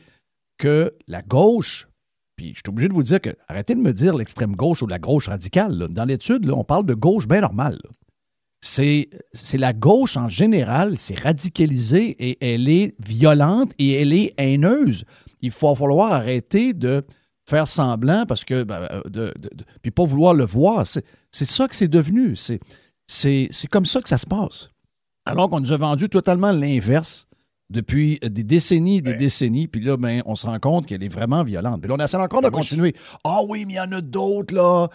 que la gauche, puis je suis obligé de vous dire que, arrêtez de me dire l'extrême gauche ou la gauche radicale. Là. Dans l'étude, là, on parle de gauche bien normale. C'est la gauche en général, c'est radicalisé et elle est violente et elle est haineuse. Il va falloir arrêter de faire semblant parce que, puis pas vouloir le voir. C'est ça que c'est devenu. C'est comme ça que ça se passe. Alors qu'on nous a vendu totalement l'inverse. depuis des décennies, puis là, ben, on se rend compte qu'elle est vraiment violente. Puis là, on essaie encore de continuer. Ah oui, mais il y en a d'autres, là.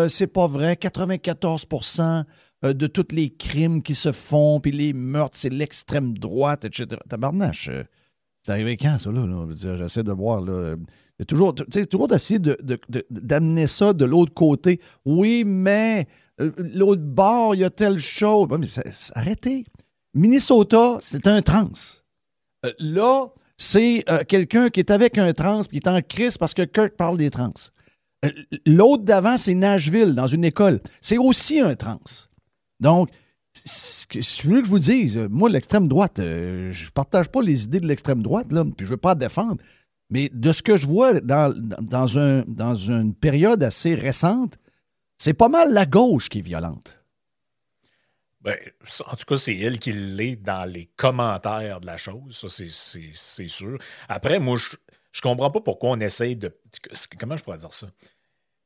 C'est pas vrai. 94% de tous les crimes qui se font, puis les meurtres, c'est l'extrême droite, etc. Tabarnache, c'est arrivé quand, ça, là? Je veux dire, j'essaie de voir, là. Il y a toujours d'essayer d'amener ça de l'autre côté. Oui, mais l'autre bord, il y a telle chose. Mais arrêtez. Minnesota, c'est un trans. Là, c'est quelqu'un qui est avec un trans puis qui est en crise parce que Kirk parle des trans. L'autre d'avant, c'est Nashville, dans une école. C'est aussi un trans. Donc, je veux que je vous dise, moi, l'extrême droite, je partage pas les idées de l'extrême droite, là, puis je veux pas la défendre, mais de ce que je vois dans une période assez récente, c'est pas mal la gauche qui est violente. Ben, en tout cas, c'est elle qui l'est dans les commentaires de la chose, ça c'est sûr. Après, moi, je comprends pas pourquoi on essaye de... Comment je pourrais dire ça?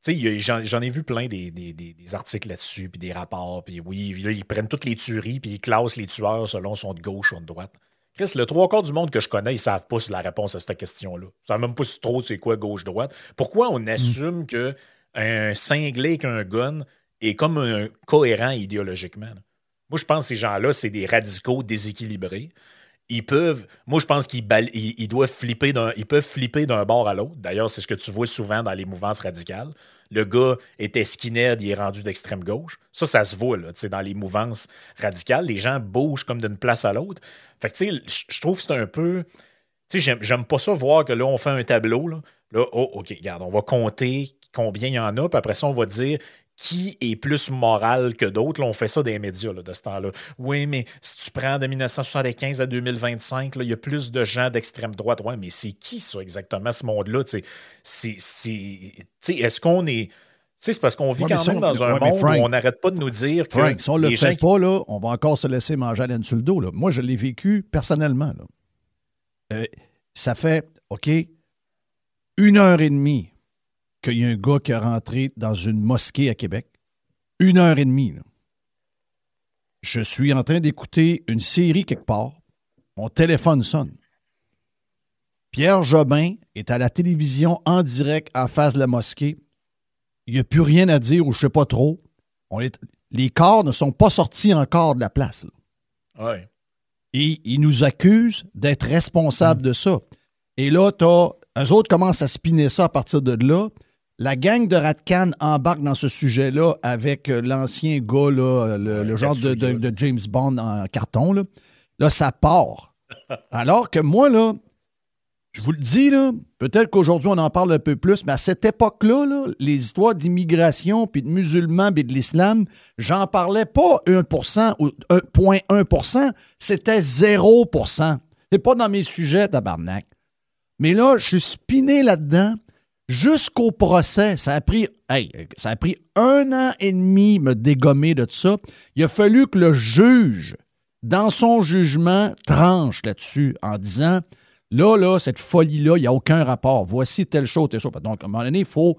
Tu sais, j'en ai vu plein des articles là-dessus, puis des rapports, puis oui, là, ils prennent toutes les tueries, puis ils classent les tueurs selon sont de gauche ou de droite. Chris, le trois quarts du monde que je connais, ils savent pas la réponse à cette question-là. Ils savent même pas trop c'est quoi gauche-droite. Pourquoi on assume qu'un cinglé avec un gun est comme un cohérent idéologiquement? Là? Moi, je pense que ces gens-là, c'est des radicaux déséquilibrés. Moi, je pense qu'ils doivent flipper ils peuvent flipper d'un bord à l'autre. D'ailleurs, c'est ce que tu vois souvent dans les mouvances radicales. Le gars était skinhead, il est rendu d'extrême gauche. Ça se voit là, dans les mouvances radicales. Les gens bougent comme d'une place à l'autre. Fait que, tu sais, je trouve que c'est un peu... Tu sais, j'aime pas ça voir que là, on fait un tableau. Là, OK, regarde, on va compter combien il y en a, puis après ça, on va dire... qui est plus moral que d'autres. Là, on fait ça dans les médias là, de ce temps-là. Oui, mais si tu prends de 1975 à 2025, il y a plus de gens d'extrême droite. Oui, mais c'est qui ça exactement, ce monde-là? Est-ce qu'on est... c'est parce qu'on vit quand même dans un monde Frank, où on n'arrête pas de nous dire que... Frank, si on ne le fait pas, là, on va encore se laisser manger à laine sur le dos. Là. Moi, je l'ai vécu personnellement. Là. Ça fait, OK, 1h30 qu'il y a un gars qui est rentré dans une mosquée à Québec. 1h30. Là. Je suis en train d'écouter une série quelque part. Mon téléphone sonne. Pierre Jobin est à la télévision en direct en face de la mosquée. Il n'y a plus rien à dire ou je ne sais pas trop. Les corps ne sont pas sortis encore de la place. Là. Ouais. Et ils nous accusent d'être responsables de ça. Et là, eux autres commencent à spinner ça à partir de là. La gang de Ratcan embarque dans ce sujet-là avec l'ancien gars, là, le genre de James Bond en carton. Là, ça part. Alors que moi, là, je vous le dis, là, peut-être qu'aujourd'hui, on en parle un peu plus, mais à cette époque-là, là, les histoires d'immigration, puis de musulmans, puis de l'islam, j'en parlais pas 1% ou 1,1%, c'était 0%. C'est pas dans mes sujets, tabarnak. Mais là, je suis spiné là-dedans. Jusqu'au procès, ça a pris 1 an et demi me dégommer de tout ça. Il a fallu que le juge, dans son jugement, tranche là-dessus en disant, là, cette folie-là, il n'y a aucun rapport. Voici telle chose, telle chose. Donc, à un moment donné, il faut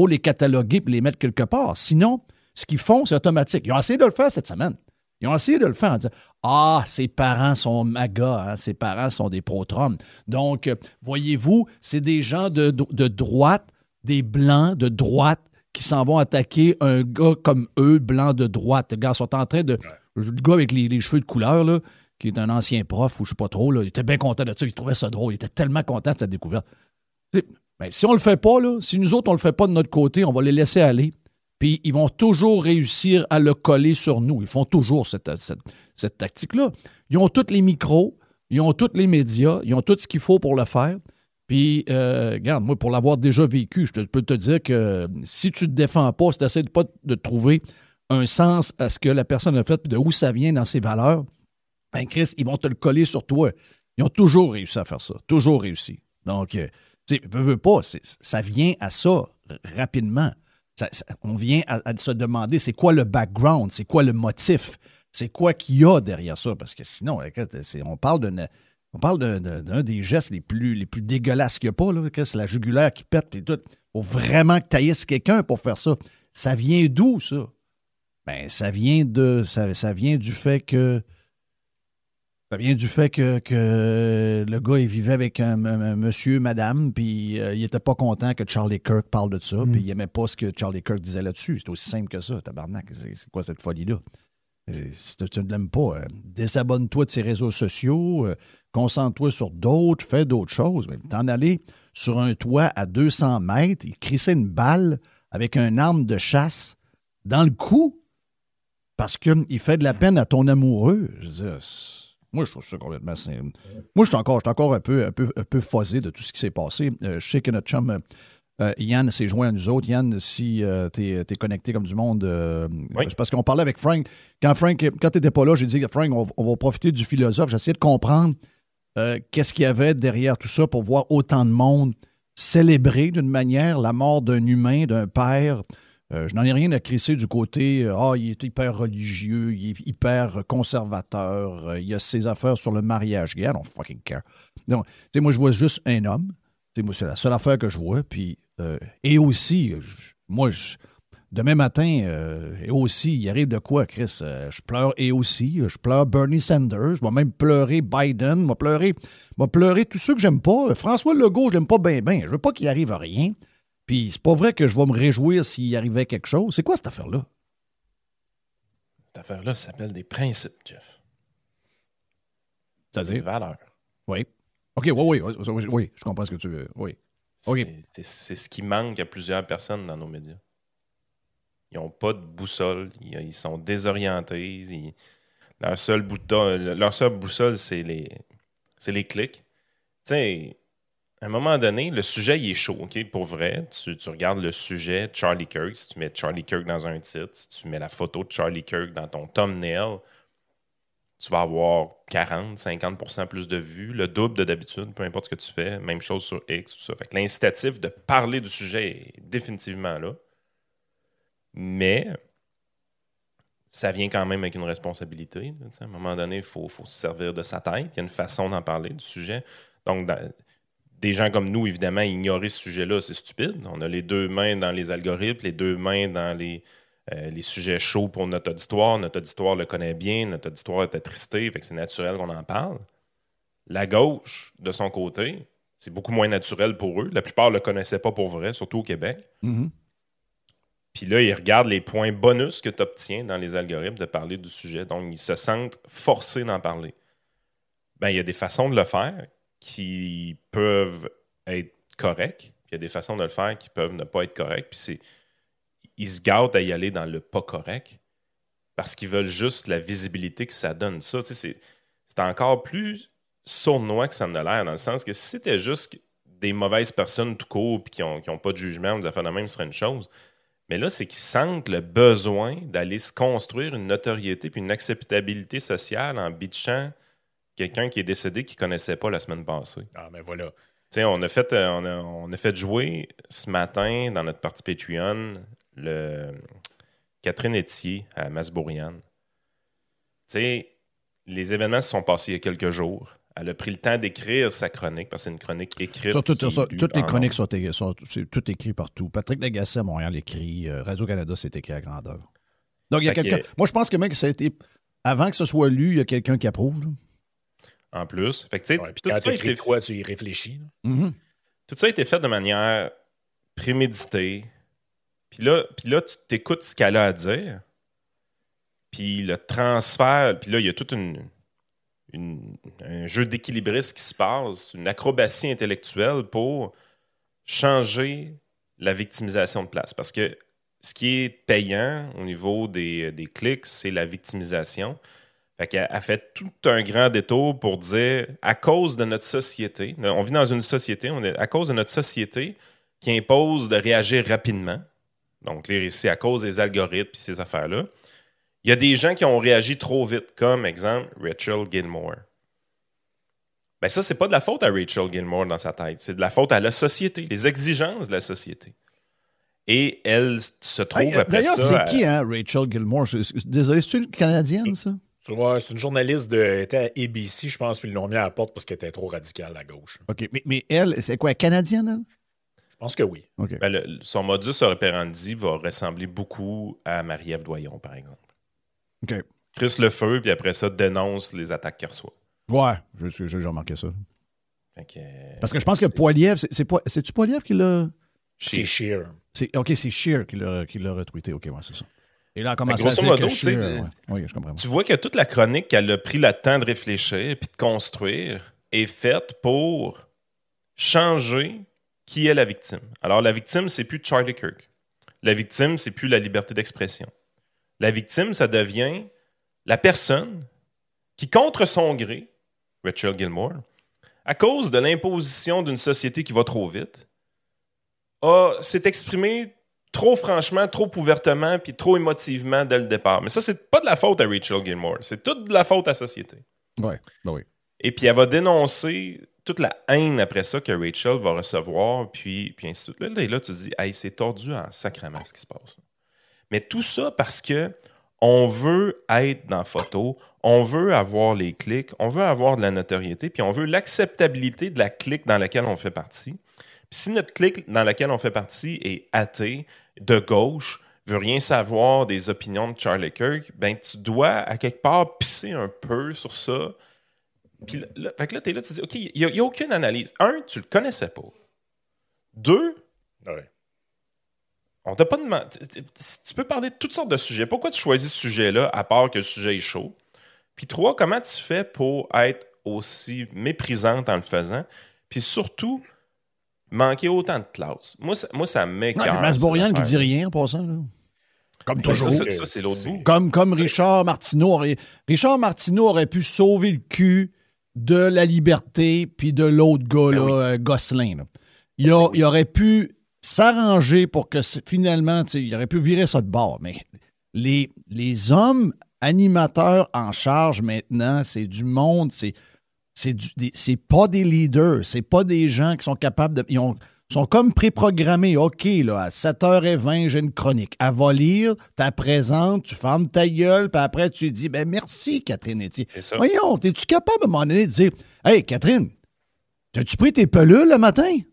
les cataloguer et les mettre quelque part. Sinon, ce qu'ils font, c'est automatique. Ils ont essayé de le faire cette semaine. Ils ont essayé de le faire en disant « Ah, ses parents sont MAGA, hein, ses parents sont des pro-Trump. » Donc, voyez-vous, c'est des gens de droite, des blancs de droite qui s'en vont attaquer un gars comme eux, blancs de droite. Les gars sont en train de... Le gars avec les cheveux de couleur, là, qui est un ancien prof ou je ne sais pas trop, là, il était bien content de ça. Il trouvait ça drôle. Il était tellement content de sa découverte. Ben, si on ne le fait pas, là, si nous autres, on ne le fait pas de notre côté, on va les laisser aller. Puis ils vont toujours réussir à le coller sur nous. Ils font toujours cette tactique-là. Ils ont tous les micros, ils ont tous les médias, ils ont tout ce qu'il faut pour le faire. Puis, regarde, moi, pour l'avoir déjà vécu, je peux te dire que si tu ne te défends pas, si tu n'essaies pas de trouver un sens à ce que la personne a fait, puis de où ça vient dans ses valeurs, ben Chris, ils vont te le coller sur toi. Ils ont toujours réussi à faire ça. Toujours réussi. Donc, tu sais, veux pas, ça vient à ça rapidement. On vient à se demander c'est quoi le background, c'est quoi le motif, c'est quoi qu'il y a derrière ça. Parce que sinon, on parle d'un des gestes les plus dégueulasses qu'il n'y a pas. Là, c'est la jugulaire qui pète et tout. Il faut vraiment que tu haïsses quelqu'un pour faire ça. Ça vient d'où, ça? Ben, ça vient du fait que Ça vient du fait que le gars, il vivait avec un monsieur, madame, puis il était pas content que Charlie Kirk parle de ça, puis il aimait pas ce que Charlie Kirk disait là-dessus. C'est aussi simple que ça, tabarnak. C'est quoi cette folie-là? Si tu ne l'aimes pas, désabonne-toi de ces réseaux sociaux, concentre-toi sur d'autres, fais d'autres choses. Mais t'en aller sur un toit à 200 mètres, il crissait une balle avec une arme de chasse dans le cou parce qu'il fait de la peine à ton amoureux. Je veux dire, moi, je trouve ça complètement simple. Moi, je suis encore un peu fuzzé de tout ce qui s'est passé. Je sais que notre chum Yann s'est joint à nous autres. Yann, si tu es connecté comme du monde, Oui. c'est parce qu'on parlait avec Frank. Quand tu n'étais pas là, j'ai dit, Frank, on va profiter du philosophe. J'essayais de comprendre qu'est-ce qu'il y avait derrière tout ça pour voir autant de monde célébrer d'une manière la mort d'un humain, d'un père. Je n'en ai rien à crisser du côté il est hyper religieux, il est hyper conservateur, il a ses affaires sur le mariage gay. I don't fucking care. Donc, moi, je vois juste un homme. Moi, c'est la seule affaire que je vois. Puis, et aussi, demain matin, et aussi, il arrive de quoi, Chris? Je pleure et aussi. Je pleure Bernie Sanders. Je vais même pleurer Biden. Je vais pleurer tous ceux que j'aime pas. François Legault, je l'aime pas bien. Je veux pas qu'il arrive à rien. Puis c'est pas vrai que je vais me réjouir s'il arrivait quelque chose. C'est quoi cette affaire-là? Cette affaire-là, ça s'appelle des principes, Jeff. Des C'est-à-dire? valeurs. Oui. OK, oui, je comprends ce que tu veux. Oui. OK. C'est ce qui manque à plusieurs personnes dans nos médias. Ils n'ont pas de boussole. Ils sont désorientés. Leur seule boussole, c'est les clics. Tu sais, à un moment donné, le sujet, il est chaud, OK? Pour vrai, tu regardes le sujet Charlie Kirk, si tu mets Charlie Kirk dans un titre, si tu mets la photo de Charlie Kirk dans ton thumbnail, tu vas avoir 40-50% plus de vues, le double de d'habitude, peu importe ce que tu fais. Même chose sur X, tout ça. Fait que l'incitatif de parler du sujet est définitivement là. Mais ça vient quand même avec une responsabilité. À un moment donné, il faut se servir de sa tête. Il y a une façon d'en parler du sujet. Donc, des gens comme nous, évidemment, ignorer ce sujet-là, c'est stupide. On a les deux mains dans les algorithmes, les deux mains dans les sujets chauds pour notre auditoire. Notre auditoire le connaît bien, notre auditoire est attristé, fait que c'est naturel qu'on en parle. La gauche, de son côté, c'est beaucoup moins naturel pour eux. La plupart ne le connaissaient pas pour vrai, surtout au Québec. Mm-hmm. Puis là, ils regardent les points bonus que tu obtiens dans les algorithmes de parler du sujet. Donc, ils se sentent forcés d'en parler. Ben, il y a des façons de le faire qui peuvent être correctes, puis il y a des façons de le faire qui peuvent ne pas être correctes. Puis ils se gâtent à y aller dans le pas correct parce qu'ils veulent juste la visibilité que ça donne. Ça, tu sais, c'est encore plus sournois que ça en a l'air, dans le sens que si c'était juste des mauvaises personnes tout court puis qui ont pas de jugement, des affaires de même, ce serait une chose. Mais là, c'est qu'ils sentent le besoin d'aller se construire une notoriété puis une acceptabilité sociale en bitchant quelqu'un qui est décédé qu'ils ne connaissaient pas la semaine passée. Ah, mais voilà. Tu sais, on a fait jouer ce matin dans notre partie Patreon Catherine Etier à Masbourian. Tu sais, les événements se sont passés il y a quelques jours. Elle a pris le temps d'écrire sa chronique, parce que c'est une chronique écrite. Toutes les chroniques sont c'est tout écrit partout. Patrick Lagacé à Montréal écrit. Radio-Canada, c'est écrit à grandeur. Donc, il y a quelqu'un. Moi, je pense que même que ça a été. Avant que ce soit lu, il y a quelqu'un qui approuve. Là. En plus. Fait que, tu sais, Puis quand tu écris quoi, tu y réfléchis. Mm-hmm. Tout ça a été fait de manière préméditée. Puis là, tu t'écoutes ce qu'elle a à dire. Puis le transfert. Puis là, il y a tout un jeu d'équilibriste qui se passe, une acrobatie intellectuelle pour changer la victimisation de place. Parce que ce qui est payant au niveau des clics, c'est la victimisation. Fait qu'elle a fait tout un grand détour pour dire, à cause de notre société, on vit dans une société, à cause de notre société qui impose de réagir rapidement, donc c'est à cause des algorithmes et ces affaires-là, il y a des gens qui ont réagi trop vite, comme, exemple, Rachel Gilmore. Ben ça, c'est pas de la faute à Rachel Gilmore dans sa tête, c'est de la faute à la société, les exigences de la société. Et elle se trouve après d'ailleurs, ça... D'ailleurs, c'est qui, hein, Rachel Gilmore? Désolé, c'est une Canadienne, ça? Ouais, c'est une journaliste elle était à ABC, je pense, puis ils l'ont mis à la porte parce qu'elle était trop radicale à gauche. OK, mais elle, c'est quoi, Canadienne, elle? Je pense que oui. Okay. Ben, son modus operandi va ressembler beaucoup à Marie-Ève Doyon, par exemple. OK. Crisse le feu, puis après ça, dénonce les attaques qu'elle reçoit. Ouais, j'ai remarqué ça. Fait que, Parce que je pense que Poilievre, c'est-tu Poilievre qui l'a... C'est Sheer. OK, c'est Sheer qui l'a retweeté. OK, ouais, c'est ça. Et là, on a commencé grosso à dire modo, que Sheer... tu sais, Oui, je comprends. Tu vois que toute la chronique qu'elle a pris le temps de réfléchir puis de construire est faite pour changer qui est la victime. Alors, la victime, c'est plus Charlie Kirk. La victime, c'est plus la liberté d'expression. La victime, ça devient la personne qui, contre son gré, Rachel Gilmore, à cause de l'imposition d'une société qui va trop vite, s'est exprimée trop franchement, trop ouvertement, puis trop émotivement dès le départ. Mais ça, c'est pas de la faute à Rachel Gilmore. C'est toute de la faute à la société. Ouais, ben oui. Et puis, elle va dénoncer toute la haine après ça que Rachel va recevoir, puis ainsi de suite. Là, tu te dis, hey, c'est tordu en sacrament ce qui se passe. Mais tout ça parce que on veut être dans la photo, on veut avoir les clics, on veut avoir de la notoriété, puis on veut l'acceptabilité de la clique dans laquelle on fait partie. Puis si notre clique dans laquelle on fait partie est athée, de gauche, veut rien savoir des opinions de Charlie Kirk, ben tu dois à quelque part pisser un peu sur ça. Puis là, t'es là, tu te dis, OK, il n'y a aucune analyse. Un, tu le connaissais pas. Deux, Ouais. on t'a pas demandé. Tu peux parler de toutes sortes de sujets. Pourquoi tu choisis ce sujet-là, à part que le sujet est chaud? Puis trois, comment tu fais pour être aussi méprisante en le faisant? Puis surtout, manquer autant de classe. Moi, ça m'écoeure. Masbourian qui dit rien en passant, là. Comme toujours. Ça, c'est l'autre bout. Comme Richard Martineau. Richard Martineau aurait pu sauver le cul de la liberté puis de l'autre gars, là, Gosselin. Là. Il aurait pu s'arranger pour que finalement, il aurait pu virer ça de bord. Mais les hommes animateurs en charge maintenant, c'est du monde, c'est pas des leaders, c'est pas des gens qui sont capables de... Ils sont comme préprogrammés. OK, là, à 7h20, j'ai une chronique. Elle va lire, tu présentes, tu fermes ta gueule, puis après, tu dis, ben merci, Catherine Etier. C'est ça. Voyons, es-tu capable à un moment donné de dire, hey, Catherine, t'as-tu pris tes pelules le matin? Tu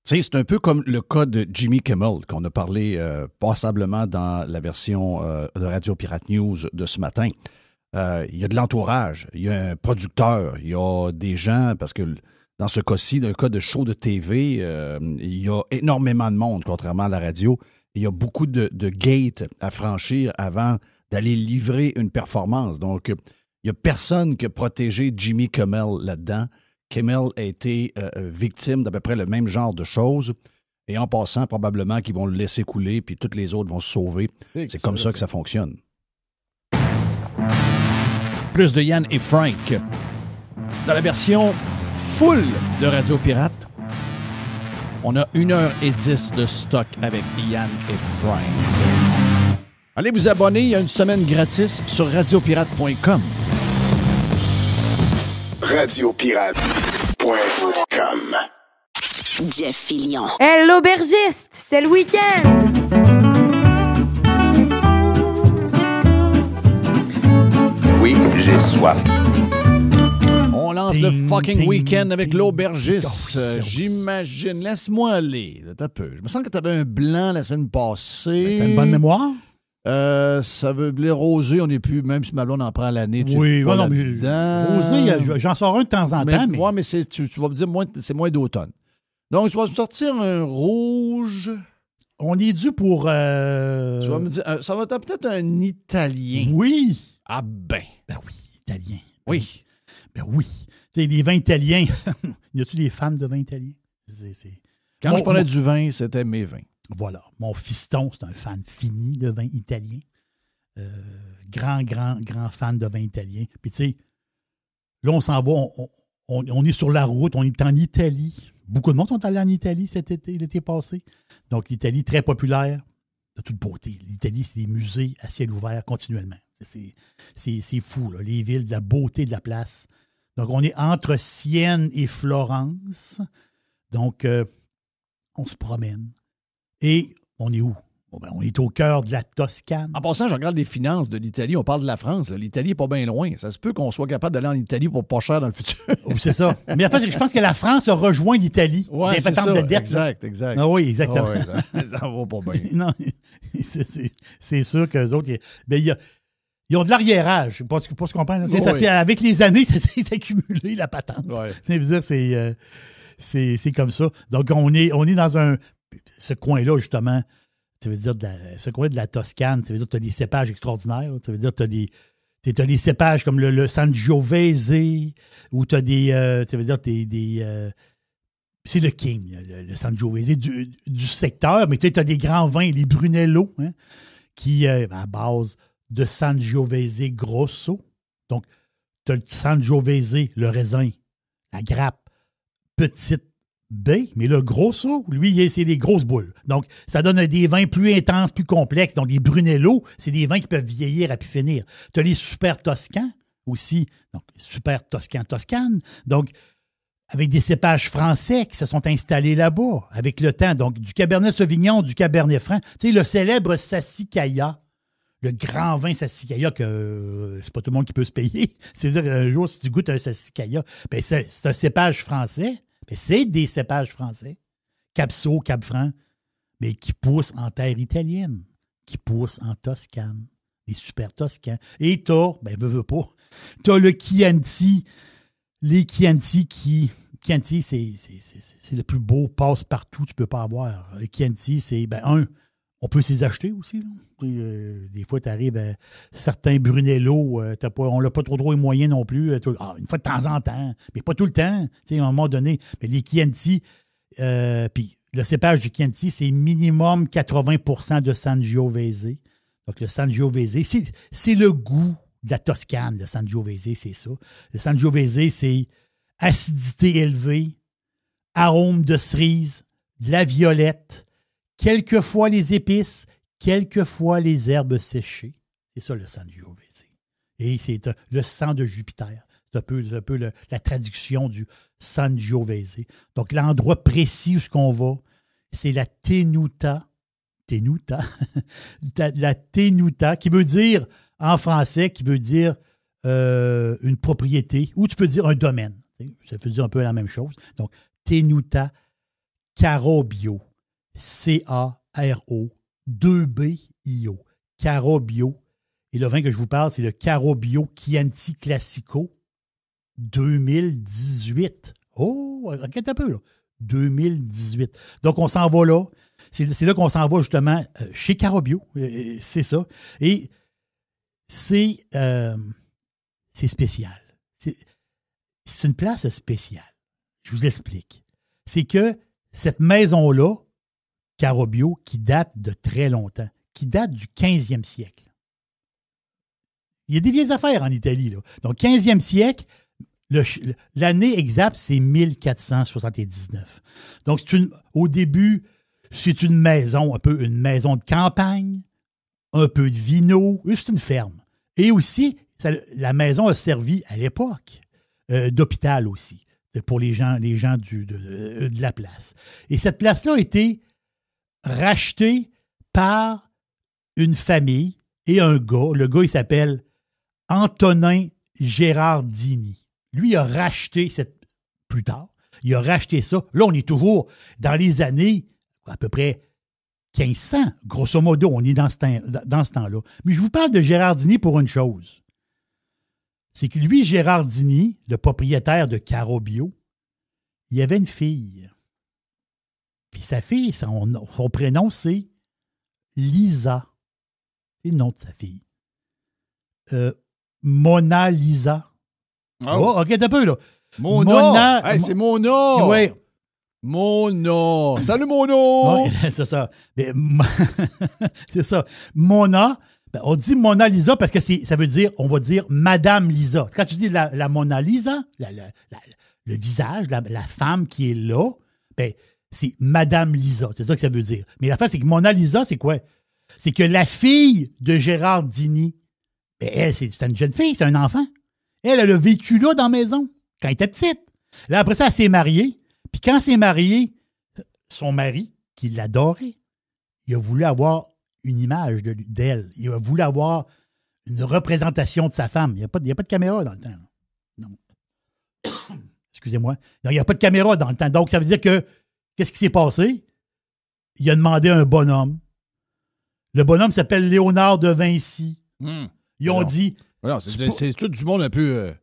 sais, c'est un peu comme le cas de Jimmy Kimmel, qu'on a parlé passablement dans la version de Radio Pirate News de ce matin. Il y a de l'entourage, il y a un producteur, il y a des gens, parce que dans ce cas-ci, dans le cas de show de TV, il y a énormément de monde, contrairement à la radio. Il y a beaucoup de gates à franchir avant d'aller livrer une performance. Donc, il n'y a personne qui a protégé Jimmy Kimmel là-dedans. Kimmel a été victime d'à peu près le même genre de choses. Et en passant, probablement qu'ils vont le laisser couler, puis toutes les autres vont se sauver. C'est comme ça que ça fonctionne. Plus de Yann et Frank. Dans la version full de Radio Pirate, on a 1h10 de stock avec Yann et Frank. Allez vous abonner, il y a une semaine gratis sur radiopirate.com. Radiopirate.com. Jeff Fillion. Hey, l'aubergiste, c'est le week-end! Oui, j'ai soif. On lance le fucking week-end avec l'aubergiste. J'imagine. Laisse-moi aller. T'as peu. Je me sens que t'avais un blanc la semaine passée. T'as une bonne mémoire? Ça veut dire rosé, on n'est plus, même si ma blonde en prend à l'année. Oui, non, mais rosé, j'en sors un de temps en temps. Ouais, mais tu vas me dire, c'est moins d'automne. Donc, tu vas me sortir un rouge. On est dû pour... Tu vas me dire, ça va être peut-être un italien. Oui. Ah ben. Ben oui, italien. Oui. Ben oui. Tu sais, les vins italiens. Y a-tu des fans de vins italiens? Quand je prenais du vin, c'était mes vins. Voilà. Mon fiston, c'est un fan fini de vin italien. Grand fan de vin italien. Puis tu sais, là, on s'en va, on est sur la route, on est en Italie. Beaucoup de monde sont allés en Italie l'été passé. Donc, l'Italie, très populaire, de toute beauté. L'Italie, c'est des musées à ciel ouvert continuellement. C'est fou, là, les villes, la beauté de la place. Donc, on est entre Sienne et Florence. Donc, on se promène. Et on est où? Bon, ben, on est au cœur de la Toscane. En passant, je regarde les finances de l'Italie. On parle de la France. L'Italie n'est pas bien loin. Ça se peut qu'on soit capable d'aller en Italie pour pas cher dans le futur. Oui, c'est ça. Mais en fait, je pense que la France a rejoint l'Italie. Ouais, c'est ça. De dette, exact. Ah oui, exactement. Oh, ouais, ça va pas bien. Non, c'est sûr qu'eux autres... Il Ils ont de l'arriérage. Je ne sais pas ce qu'on comprend. Oui. Avec les années, ça s'est accumulé, la patente. Ouais. Ça veut dire, c'est comme ça. Donc, on est dans ce coin-là, justement. Ça veut dire ce coin de la Toscane. Ça veut dire que tu as des cépages extraordinaires. Ça veut dire que tu as des cépages comme le Sangiovese, ou tu as des... ça veut dire que c'est le king, le Sangiovese du secteur. Mais tu as des grands vins, les Brunello, hein, qui, à base de Sangiovese Grosso. Donc, tu as le Sangiovese, le raisin, la grappe, petite baie, mais le Grosso, lui, c'est des grosses boules. Donc, ça donne des vins plus intenses, plus complexes. Donc, les Brunello, c'est des vins qui peuvent vieillir à pu finir. Tu as les Super Toscans aussi. Donc, Super Toscane. Donc, avec des cépages français qui se sont installés là-bas avec le temps. Donc, du Cabernet Sauvignon, du Cabernet Franc. Tu sais, le célèbre Sassicaia, le grand vin Sassicaia que c'est pas tout le monde qui peut se payer. C'est-à-dire, un jour, si tu goûtes un Sassicaia, ben c'est un cépage français. Ben c'est des cépages français. Capso, Cap-Franc, mais qui poussent en terre italienne, qui poussent en Toscane. Les super Toscans. Et t'as, veux pas, t'as le Chianti. Les Chianti Chianti, c'est le plus beau passe-partout que tu peux pas avoir. Le Chianti, c'est, on peut s'y acheter aussi. Là. Des fois, tu arrives à certains Brunello, on l'a pas trop les moyens non plus. Une fois de temps en temps, mais pas tout le temps, à un moment donné. Mais les Chianti, puis le cépage du Chianti, c'est minimum 80% de Sangiovese. Donc, le Sangiovese, c'est le goût de la Toscane, le Sangiovese, c'est ça. Le Sangiovese, c'est acidité élevée, arôme de cerise, de la violette, quelquefois les épices, quelquefois les herbes séchées. C'est ça le Sangiovese. Et c'est le sang de Jupiter. C'est un peu la traduction du Sangiovese. Donc, l'endroit précis où on va, c'est la Tenuta. La Tenuta, qui veut dire, en français, une propriété, ou tu peux dire un domaine. Ça veut dire un peu la même chose. Donc, Tenuta Carobbio. C-A-R-O 2-B-I-O. Carobbio. Et le vin que je vous parle, c'est le Carobbio Chianti Classico 2018. Oh, regarde un peu, là. 2018. Donc, on s'en va là. C'est là qu'on s'en va, justement, chez Carobbio. C'est ça. Et c'est spécial. C'est une place spéciale. Je vous explique. C'est que cette maison-là, Carobbio, qui date de très longtemps, qui date du 15e siècle. Il y a des vieilles affaires en Italie, là. Donc, 15e siècle, l'année exacte, c'est 1479. Donc, au début, c'est une maison, une maison de campagne, un peu de vino, c'est une ferme. Et aussi, la maison a servi à l'époque d'hôpital aussi, pour les gens de la place. Et cette place-là a été rachetée par une famille et un gars. Le gars, il s'appelle Antonin Gherardini. Lui, il a racheté plus tard. Il a racheté ça. Là, on est toujours dans les années à peu près 1500. Grosso modo, on est dans ce temps-là. Mais je vous parle de Gherardini pour une chose. C'est que lui, Gherardini, le propriétaire de Carobbio, il avait une fille. Puis sa fille, son prénom, c'est Lisa. C'est le nom de sa fille. Mona Lisa. Oh, regarde un peu, là. Mona. Hey, c'est Mona. Oui. Mona. Salut, Mona. Oui, c'est ça. Mais, c'est ça. Mona, on dit Mona Lisa parce que ça veut dire, on va dire Madame Lisa. Quand tu dis la Mona Lisa, le visage, la femme qui est là, c'est Madame Lisa. C'est ça que ça veut dire. Mais la fin, c'est que Mona Lisa, c'est quoi? C'est que la fille de Gherardini, elle, c'est une jeune fille, c'est un enfant. Elle a vécu là dans la maison, quand elle était petite. Là, après ça, elle s'est mariée. Puis quand elle s'est mariée, son mari, qui l'adorait, il a voulu avoir une image d'elle. Il a voulu avoir une représentation de sa femme. Il n'y a pas de caméra dans le temps. Non. Excusez-moi. Non, il n'y a pas de caméra dans le temps. Donc, ça veut dire que, qu'est-ce qui s'est passé? Il a demandé un bonhomme. Le bonhomme s'appelle Léonard de Vinci. Il Ils ont Non. dit... Non, c'est tout du monde un peu...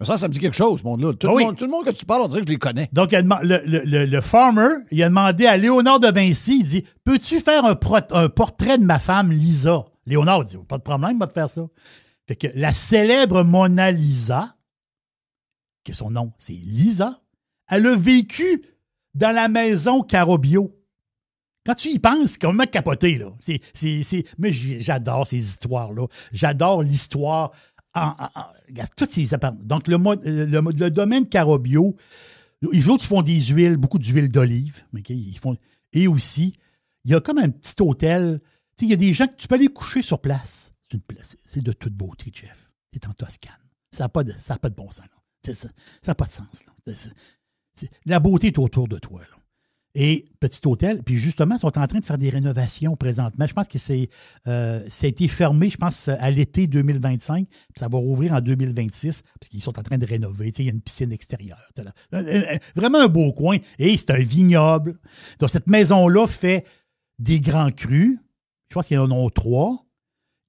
Ça me dit quelque chose, ce monde-là. Tout, Oui. tout le monde que tu parles, on dirait que je les connais. Donc, le farmer, il a demandé à Léonard de Vinci, il dit, peux-tu faire un portrait de ma femme, Lisa? Léonard dit, pas de problème, on va te faire ça. Fait que la célèbre Mona Lisa, que son nom, c'est Lisa, elle a vécu dans la maison Carobio. Quand tu y penses, c'est complètement capoté, là. Mais j'adore ces histoires-là. J'adore l'histoire toutes ces apparences. Donc, le domaine Carobio, les autres, ils font des huiles, beaucoup d'huile d'olive. Okay? Et aussi, il y a comme un petit hôtel. Tu sais, il y a des gens que tu peux aller coucher sur place. C'est de toute beauté, Jeff. C'est en Toscane. Ça n'a pas de bon sens. Là. Ça n'a pas de sens. Là. La beauté est autour de toi. Là. Et petit hôtel, puis justement, ils sont en train de faire des rénovations présentement. Je pense que ça a été fermé, je pense, à l'été 2025, puis ça va rouvrir en 2026, parce qu'ils sont en train de rénover. Tu sais, il y a une piscine extérieure. Vraiment un beau coin. Et c'est un vignoble. Donc, cette maison-là fait des grands crus. Je pense qu'il y en a 3.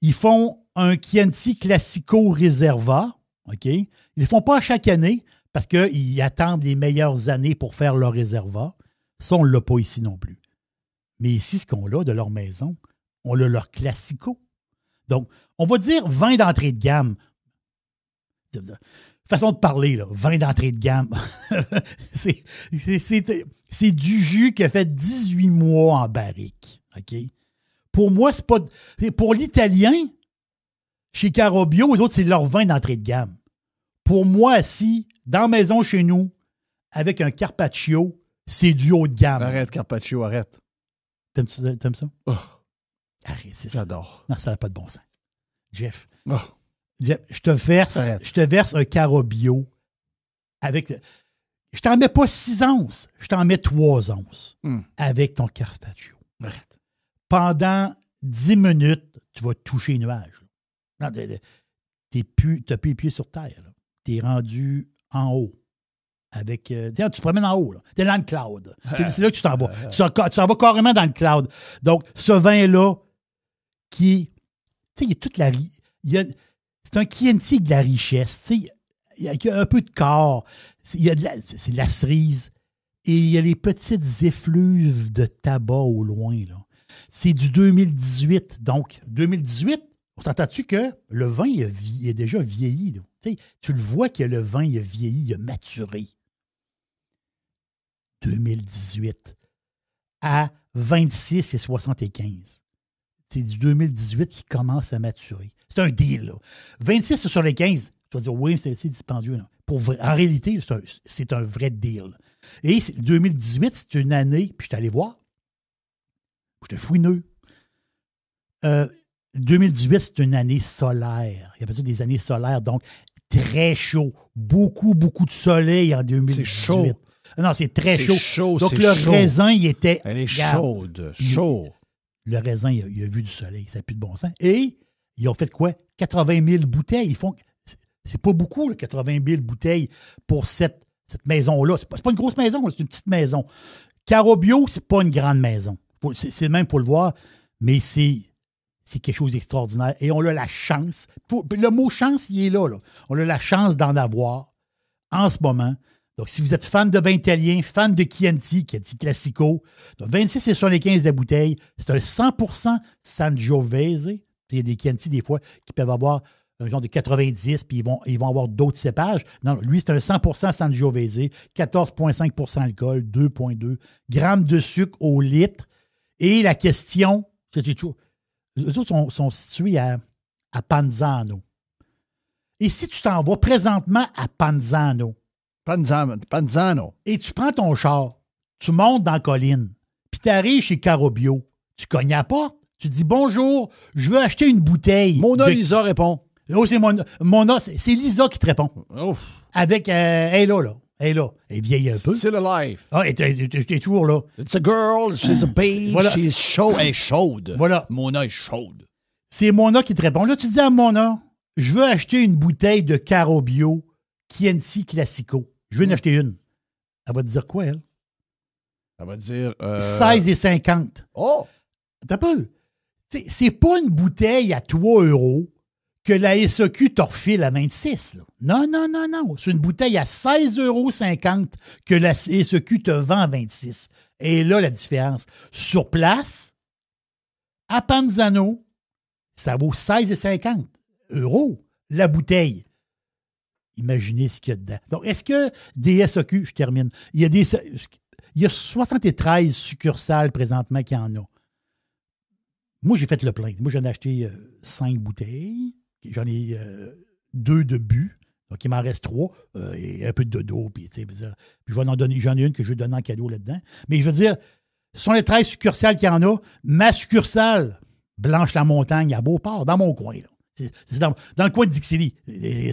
Ils font un Chianti Classico Reserva. OK? Ils ne le font pas à chaque année, parce qu'ils attendent les meilleures années pour faire leur Reserva. Ça, on ne l'a pas ici non plus. Mais ici, ce qu'on a de leur maison, on a leur Classico. Donc, on va dire vin d'entrée de gamme. Façon de parler, là, vin d'entrée de gamme. c'est du jus qui a fait 18 mois en barrique. OK? Pour moi, c'est pas... Pour l'Italien, chez Carobio, les autres, c'est leur vin d'entrée de gamme. Pour moi, assis, dans la maison chez nous, avec un Carpaccio, c'est du haut de gamme. Arrête, Carpaccio, arrête. T'aimes ça? Oh, Arrête, c'est ça. j'adore. Non, ça n'a pas de bon sens. Jeff, Oh. je te verse un Carobio avec... Je t'en mets pas 6 onces, je t'en mets 3 onces avec ton Carpaccio. Arrête. Pendant 10 minutes, tu vas toucher les nuages. Non, t'as plus les pieds sur terre. Tu es rendu en haut. Avec, tu te promènes en haut. Tu es dans le cloud. C'est là que tu t'en vas. Tu t'en vas carrément dans le cloud. Donc, ce vin-là, qui... Tu sais, il y a toute la... c'est un Chianti avec de la richesse. Tu sais, il y a un peu de corps. C'est de la cerise. Et il y a les petites effluves de tabac au loin. Là. C'est du 2018. Donc, 2018, on s'entend-tu que le vin il est déjà vieilli. Là. Tu le vois que le vin il a vieilli, il a maturé. 2018 à 26,75. C'est du 2018 qui commence à maturer. C'est un deal. Là. 26 sur les 15, tu vas dire, oui, c'est dispendieux. Non. En réalité, c'est un vrai deal. Et 2018, c'est une année, puis je suis allé voir. J'étais fouineux. 2018, c'est une année solaire. Il y a peut-être des années solaires, donc très chaud. Beaucoup, beaucoup de soleil en 2018. C'est chaud. Non, c'est très chaud. chaud. Donc, c'est le chaud. raisin, il était... Elle est regarde, chaude. Chaud. Le raisin, il a vu du soleil. Ça n'a plus de bon sens. Et ils ont fait quoi? 80 000 bouteilles. Ils font... C'est pas beaucoup, là, 80 000 bouteilles pour cette maison-là. C'est pas une grosse maison, c'est une petite maison. Carobio, c'est pas une grande maison. C'est même pour le voir, mais c'est quelque chose d'extraordinaire. Et on a la chance. Le mot chance, il est là. On a la chance d'en avoir en ce moment. Donc, si vous êtes fan de vin italien, fan de Chianti Classico, donc 26 sur les 15 de la bouteille, c'est un 100% Sangiovese. Il y a des Chianti, des fois, qui peuvent avoir un genre de 90, puis ils vont avoir d'autres cépages. Non, lui, c'est un 100% Sangiovese, 14,5 alcool, 2,2 grammes de sucre au litre. Et la question, les autres sont situés à Panzano. Et si tu t'en vas présentement à Panzano, et tu prends ton char, tu montes dans la colline, puis tu arrives chez Carobio, tu cognes à la porte, tu dis « Bonjour, je veux acheter une bouteille. » Lisa répond. Oh, c'est Mona, c'est Lisa qui te répond. Oh. Avec, elle est là. Elle est vieille un peu. C'est le life. Ah, elle est toujours là. It's a girl, she's a babe, Voilà. she's chaude. Elle est chaude. Voilà. Mona est chaude. C'est Mona qui te répond. Là, tu dis à Mona, je veux acheter une bouteille de Carobio Chianti Classico. Je veux en acheter une. Elle va te dire quoi, elle? Elle va dire... 16,50. Oh! T'as peu. C'est pas une bouteille à 3 € que la SAQ te refile à 26. Là. Non. C'est une bouteille à 16,50 € que la SAQ te vend à 26. Et là, la différence. Sur place, à Panzano, ça vaut 16,50 € la bouteille. Imaginez ce qu'il y a dedans. Donc, est-ce que des SAQ, je termine, il y a 73 succursales présentement qui en ont. Moi, j'ai fait le plein. Moi, j'en ai acheté 5 bouteilles. J'en ai 2 de but. Donc, il m'en reste 3. Et un peu de dodo. Puis je vais en donner. J'en ai une que je vais donner en cadeau là-dedans. Mais je veux dire, ce sont les 13 succursales qu'il y en a. Ma succursale, Blanche-la-Montagne, à Beauport, dans mon coin. Là. C'est dans le coin de Dixilly.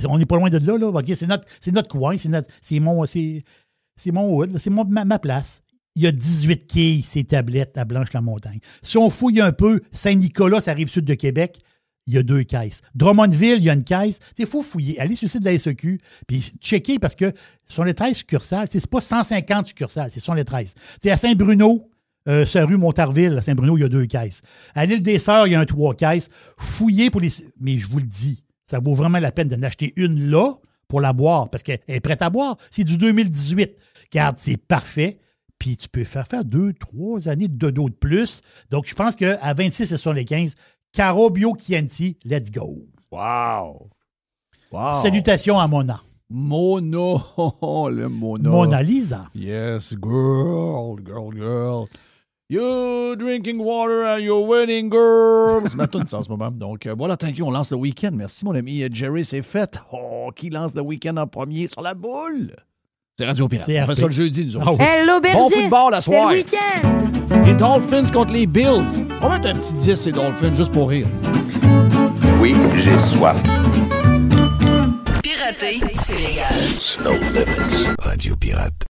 On n'est pas loin de là. Là. Okay, c'est notre coin. C'est mon hood. C'est ma place. Il y a 18 quilles, ces tablettes à Blanche-la-Montagne. Si on fouille un peu, Saint-Nicolas, ça arrive sud de Québec, il y a 2 caisses. Drummondville, il y a une caisse. Il faut fouiller. Allez sur le site de la SAQ, puis checker parce que ce sont les 13 succursales. C'est pas 150 succursales, ce sont les 13. À Saint-Bruno, c'est rue Montarville, à Saint-Bruno, il y a 2 caisses. À l'île des Sœurs, il y a 3 caisses. Fouillez pour les... Mais je vous le dis, ça vaut vraiment la peine d'en acheter une là pour la boire, parce qu'elle est prête à boire. C'est du 2018. Regarde, c'est parfait. Puis tu peux faire 2-3 années de dodo de plus. Donc, je pense qu'à 26 et sur les 15, Caro Bio Chianti, let's go. Wow. Salutations à Mona. Mona, le Mona. Mona Lisa. Yes, girl. You drinking water at your wedding, girl. C'est ma tune, ça, en ce moment. Donc, voilà, thank you. On lance le week-end. Merci, mon ami Jerry, c'est fait. Oh, qui lance le week-end en premier sur la boule? C'est Radio Pirate. On fait ça le jeudi, nous autres. Hello, Bon football la c'est le soirée. week-end. Les Dolphins contre les Bills. On va mettre un petit 10, ces Dolphins, juste pour rire. Oui, j'ai soif. Pirater, c'est légal. No limits. Radio Pirate.